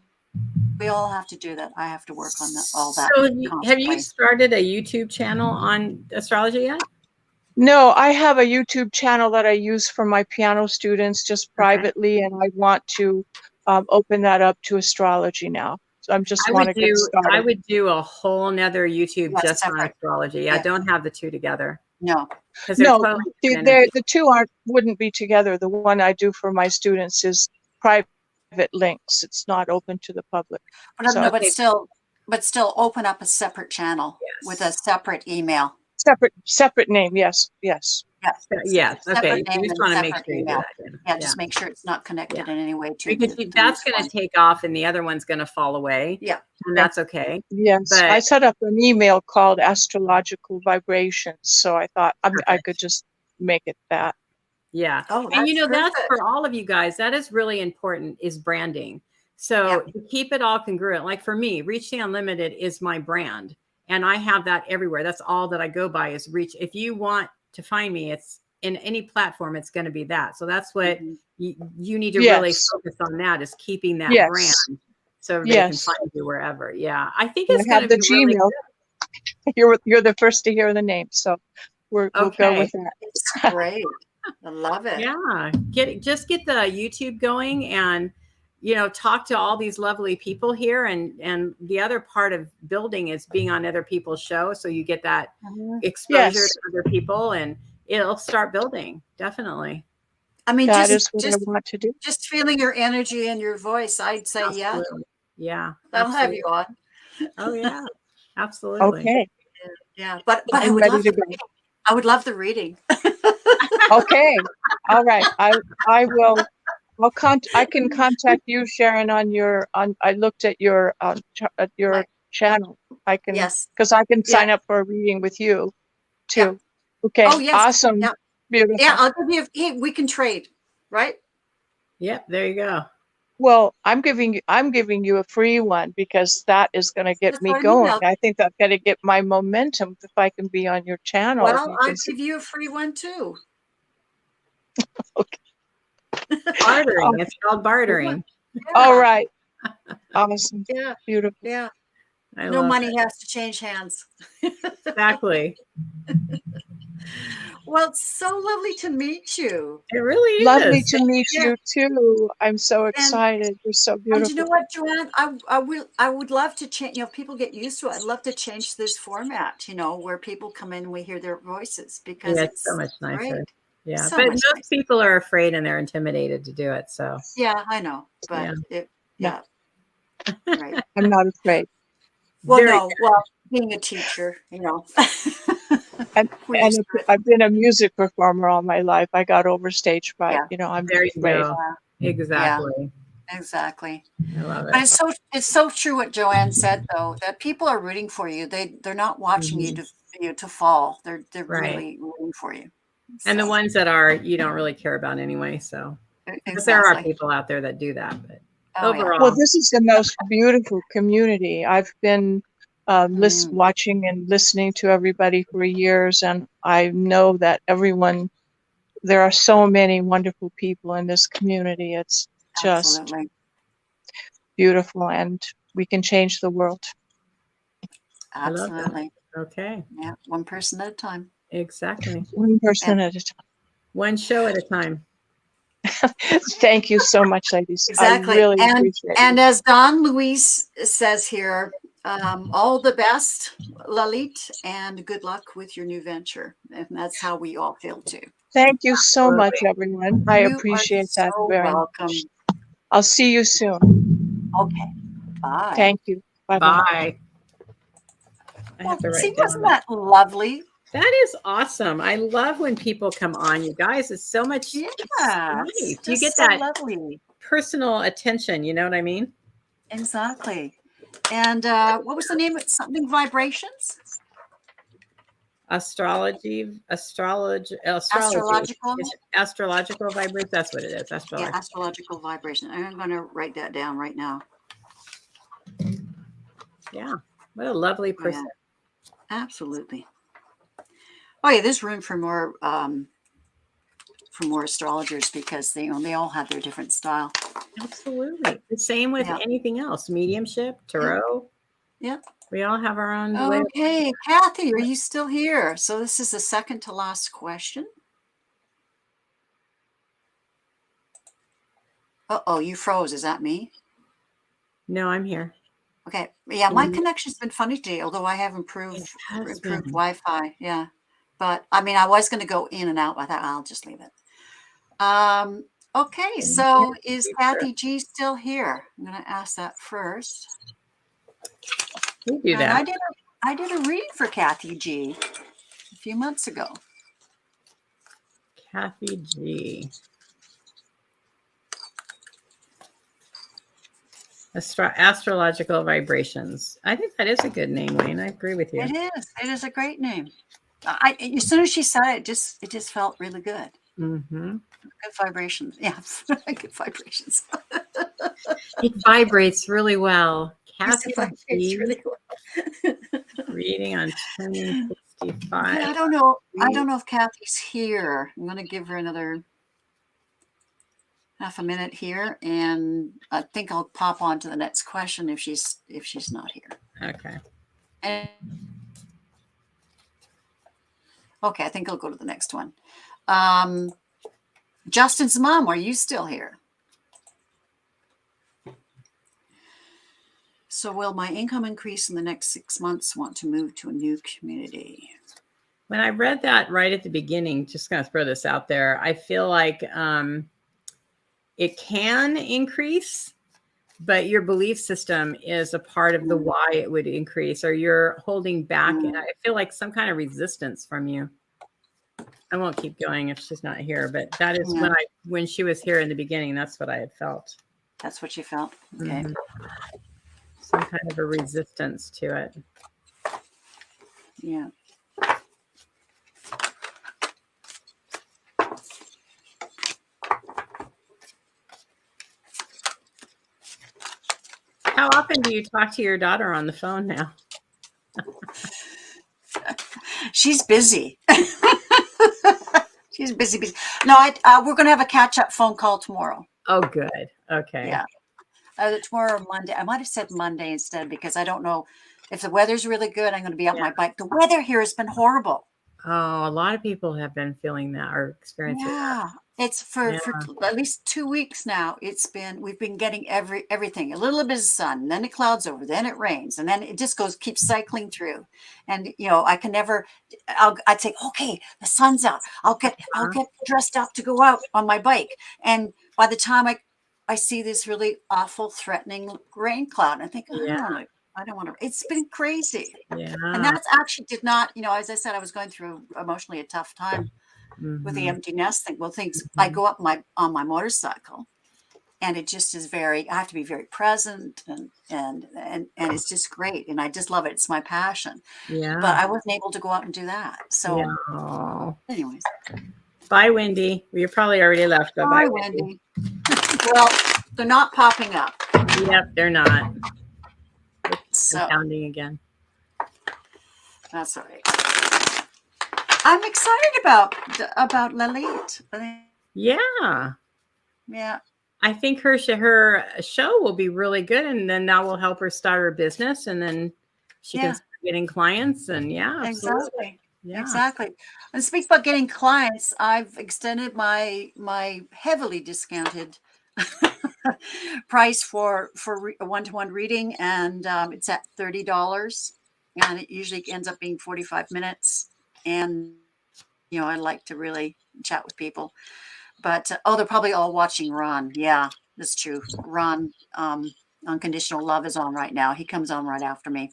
We all have to do that. I have to work on all that. So have you constantly. started a YouTube channel on astrology yet? No, I have a YouTube channel that I use for my piano students just privately, and I want to open that up to astrology now. So I'm just want to get started. I would do a whole nother YouTube Yeah, just on separate. astrology. Yeah. I don't have the two together. No. Because they're No, totally different energies. the two wouldn't be together. The one I do for my students is private links. It's not open to the public. But So- no, but still open up a separate channel with a separate email. Separate name. Yes. Yes. Yes. Okay. Separate You name just and want to make separate sure you do email. that. Yeah, just make sure it's not connected in any way to Because the that's next going one. to take off and the other one's going to fall away. Yeah. And that's okay. Yes, But- I set up an email called Astrological Vibrations, so I thought I Perfect. could just make it that. Yeah. Oh, And that's that's perfect. for all of you guys. That is really important is branding. So to keep it all congruent, like for me, Reach the Unlimited is my brand. And I have that everywhere. That's all that I go by is Reach. If you want to find me, it's in any platform, it's going to be that. So that's what you need to really focus on, that is keeping that brand so they can find you wherever. Yeah. I think it's going to be really Gmail. You're the first to hear the name, so we'll go with that. It's great. I love it. Yeah. Just get the YouTube going and talk to all these lovely people here. And the other part of building is being on other people's shows. So you get that exposure to other people and it'll start building. Definitely. I mean, that is what I want to do. Just feeling your energy and your voice, I'd say, yeah. I'll have you on. Oh yeah, absolutely. Okay. Yeah, but I'm I would ready love to go. I would love the reading. Okay. All right. I will. I can contact you, Sharon, I looked at your channel. I can, because I can sign up for a reading with you too. Yeah. Okay. Oh, yes. Awesome. Yeah. Beautiful. Yeah, I'll give you. Hey, we can trade, right? Yep. There you go. Well, I'm giving you a free one because that is going to get me going. I think I've got to get my momentum if I can be on your channel. Well, I'll give you a free one too. Okay. Bartering. It's called bartering. Yeah. All right. Awesome. Yeah. Beautiful. Yeah. I No love money it. has to change hands. Exactly. Well, it's so lovely to meet you. It really is. Lovely to meet you too. I'm so excited. You're so beautiful. And you know what, Joanne? I would love to change. People get used to it. I'd love to change this format. Where people come in and we hear their voices because it's so much nicer. Great. Yeah, So but much most people are afraid and they're intimidated to do it. So yeah, I know, but right. I'm not afraid. Well, being a teacher, And I've been a music performer all my life. I got over stage fright. I'm very afraid. Exactly. Yeah, exactly. I love it. But it's so true what Joanne said though, that people are rooting for you. They're not watching you to fall. They're really rooting for you. And the ones that are, you don't really care about anyway. So but there are people out there that do that, but overall. Well, this is the most beautiful community. I've been watching and listening to everybody for years, and I know that everyone there are so many wonderful people in this community. It's just Absolutely. beautiful, and we can change the world. I love that. Absolutely. Okay. Yeah. One person at a time. Exactly. One person at a time. One show at a time. Thank you so much, ladies. Exactly. I really appreciate And it. as Don Luis says here, all the best, Lalit, and good luck with your new venture. And that's how we all feel too. Thank you so much, Absolutely. everyone. I You are appreciate that so very welcome. much. I'll see you soon. Okay. Bye. Thank you. Bye-bye. Bye. I have to See, write down wasn't that lovely? That is awesome. I love when people come on, you guys. It's so much. Yeah. It's nice. You get so that lovely. personal attention. You know what I mean? Exactly. And what was the name of something vibrations? Astrological. Astrological. Astrological vibration. That's what it is. Yeah, astrological vibration. I'm going to write that down right now. Yeah. What a lovely person. Yeah, absolutely. Oh yeah, there's room for more astrologers because they all have their different style. Absolutely. The same with anything else. Mediumship, tarot. Yeah. We all have our own way. Okay, Kathy, are you still here? So this is the second to last question. Uh-oh, you froze. Is that me? No, I'm here. Okay. Yeah, my connection's been funny today, although I have improved Wi-Fi. Yeah. But I mean, I was going to go in and out. I thought I'll just leave it. Okay, so is Kathy G still here? I'm going to ask that first. We do that. I did a read for Kathy G a few months ago. Kathy G. Astrological vibrations. I think that is a good name, Wayne. I agree with you. It is. It is a great name. As soon as she said it, it just felt really good. Mm-hmm. Good vibrations. Yeah, good vibrations. It vibrates really well. Kathy G. Really well. Reading on 1065. Yeah, I don't know. I don't know if Kathy's here. I'm going to give her another half a minute here, and I think I'll pop on to the next question if she's not here. Okay. Okay, I think I'll go to the next one. Justin's mom, are you still here? So will my income increase in the next 6 months? Want to move to a new community? When I read that right at the beginning, just going to throw this out there, I feel like it can increase, but your belief system is a part of the why it would increase, or you're holding back. And I feel like some kind of resistance from you. I won't keep going if she's not here, but that is when she was here in the beginning, that's what I had felt. That's what you felt? Okay. Mm-hmm. Some kind of a resistance to it. Yeah. How often do you talk to your daughter on the phone now? She's busy. She's busy. No, we're going to have a catch-up phone call tomorrow. Oh, good. Okay. Yeah. Tomorrow or Monday. I might have said Monday instead because I don't know if the weather's really good. I'm going to be on my bike. The weather here has been horrible. Oh, a lot of people have been feeling that or experiencing that. It's for at least 2 weeks now. We've been getting everything, a little bit of sun, then the clouds over, then it rains, and then it just keeps cycling through. And I can never. I'd say, okay, the sun's out. I'll get dressed up to go out on my bike, and by the time I see this really awful, threatening rain cloud, and I think, I don't want to. It's been crazy. Yeah. And that's actually did not, as I said, I was going through emotionally a tough time with the empty nest thing. Well, I go up on my motorcycle, and it just is I have to be very present, and it's just great, and I just love it. It's my passion. Yeah. But I wasn't able to go out and do that. So, anyways. Bye, Wendy. You're probably already left. But bye, Wendy. Well, they're not popping up. Yep, they're not. So pounding again. That's all right. I'm excited about Lalit. Yeah. Yeah. I think her show will be really good, and then that will help her start her business, and then she can start getting clients. And yeah, absolutely. Exactly. Yeah. Exactly. And speak about getting clients, I've extended my heavily discounted price for a one-to-one reading, and it's at $30, and it usually ends up being 45 minutes. And I like to really chat with people. But they're probably all watching Ron. Yeah, that's true. Ron, Unconditional Love is on right now. He comes on right after me.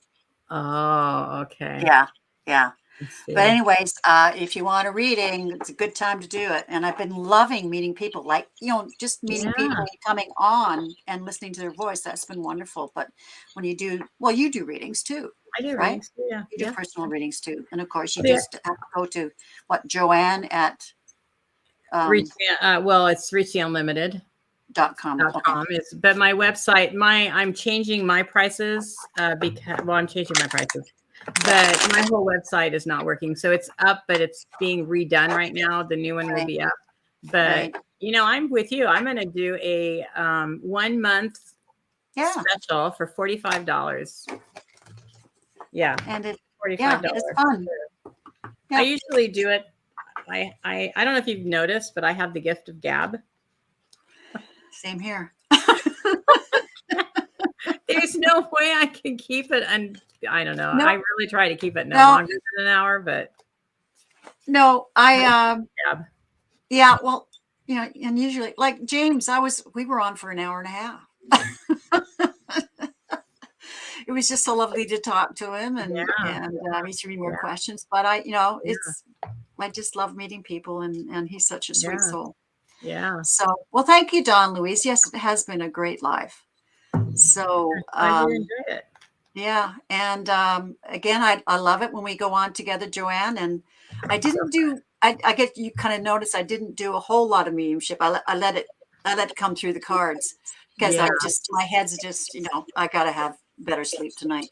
Oh, okay. Yeah, yeah. Let's But see. anyways, if you want a reading, it's a good time to do it. And I've been loving meeting people, like, just meeting people coming on and listening to their voice. That's been wonderful. But when you do readings too, I do right? readings too, yeah. You do personal readings too. And of course, you Yeah. just have to go to Joanne at it's reachtheunlimited.com. .com. Okay. But my website, I'm changing my prices I'm changing my prices. But my whole website is not working. So it's up, but it's being redone right now. The new one will be up. But I'm with you. I'm going to do a 1 month special for $45. Yeah. And it's $45. it's fun. I usually do it. I don't know if you've noticed, but I have the gift of gab. Same here. There's no way I can keep it. And I don't know. No. I really try to keep it no longer than an hour, but no, yeah, well, and usually, like James, we were on for an hour and a half. It was just so lovely to talk to him, and answer more questions. But I just love meeting people, and he's such a sweet soul. Yeah. So, well, thank you, Don Louise. Yes, it has been a great life. So, I enjoyed it. Yeah, and again, I love it when we go on together, Joanne. And I didn't do. I get you kind of notice I didn't do a whole lot of mediumship. I let it come through the cards because my head's just I gotta have better sleep tonight.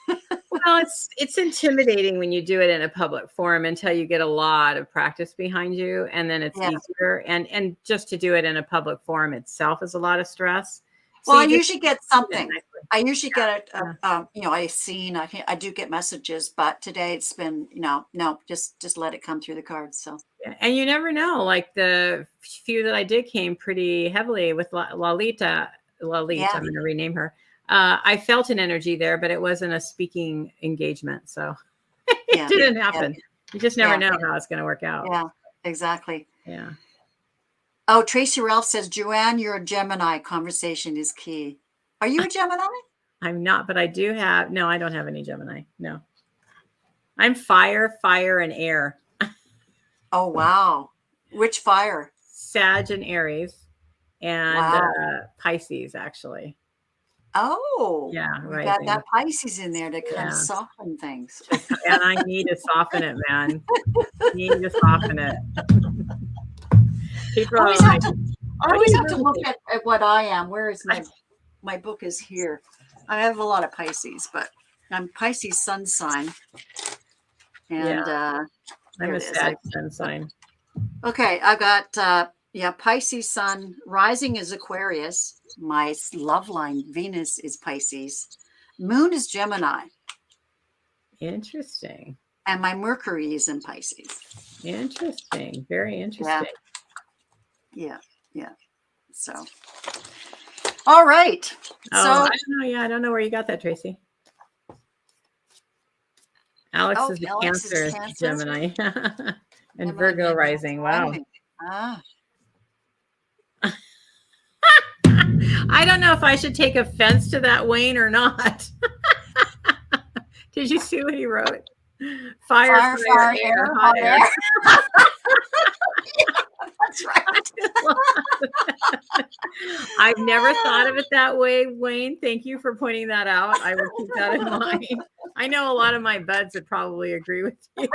Well, it's intimidating when you do it in a public forum until you get a lot of practice behind you, and then it's easier. And just to do it in a public forum itself is a lot of stress. Well, I usually get something. I usually get it. I do get messages, but today it's been no, just let it come through the cards. So and you never know. Like the few that I did came pretty heavily with Lalita. I'm going to rename her. I felt an energy there, but it wasn't a speaking engagement, so it didn't happen. You just never know how it's going to work out. Yeah, exactly. Yeah. Oh, Tracy Ralph says, Joanne, you're a Gemini. Conversation is key. Are you a Gemini? I'm not, but I do have. No, I don't have any Gemini. No. I'm fire, and air. Oh, wow. Which fire? Sag and Aries and Pisces, actually. Oh, yeah, right. Got that Pisces in there to kind of soften things. And I need to soften it, man. Need to soften it. People I always have to look at what I am. Where is my book is here. I have a lot of Pisces, but I'm Pisces sun sign. And I'm a Sag sun sign. Okay, I've got Pisces sun, rising is Aquarius. My love line, Venus, is Pisces. Moon is Gemini. Interesting. And my Mercury is in Pisces. Interesting. Very interesting. Yeah. So, all right. I don't know. Yeah, I don't know where you got that, Tracy. Alex is a Cancer, Gemini, and Virgo rising. Wow. I don't know if I should take offense to that, Wayne, or not. Did you see what he wrote? Fire, air, hot air. That's right. I've never thought of it that way, Wayne. Thank you for pointing that out. I will keep that in mind. I know a lot of my buds would probably agree with you.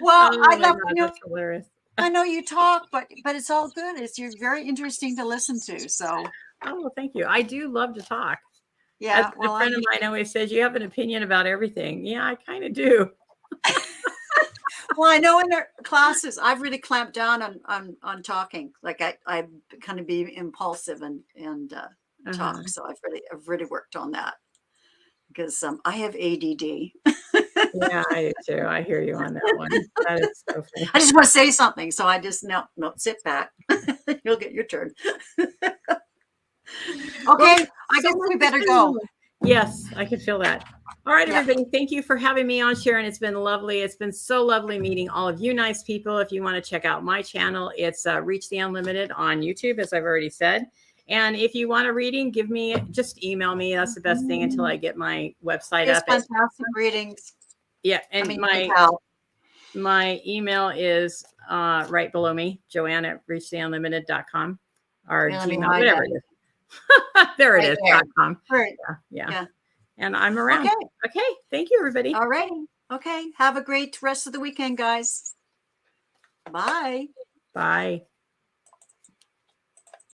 Well, I love that's hilarious. I know you talk, but it's all good. You're very interesting to listen to. So, well, thank you. I do love to talk. Yeah, a friend of mine always says you have an opinion about everything. Yeah, I kind of do. Well, I know in their classes, I've really clamped down on talking. Like I kind of be impulsive and talk. So I've really worked on that because I have ADD. Yeah, I do too. I hear you on that one. That is so funny. I just want to say something, so I just no, sit back. You'll get your turn. Okay, I guess we better go. Yes, I can feel that. All right, Yeah. everybody. Thank you for having me on, Sharon. It's been lovely. It's been so lovely meeting all of you nice people. If you want to check out my channel, it's Reach the Unlimited on YouTube, as I've already said. And if you want a reading, just email me. That's the best thing until I get my website It's up. fantastic readings. Yeah, and my email is right below me, joanne@reachtheunlimited.com or Gmail, whatever it is. There it is. .com. Right. Yeah. And I'm around. Okay. Okay. Thank you, everybody. All right. Okay. Have a great rest of the weekend, guys. Bye. Bye.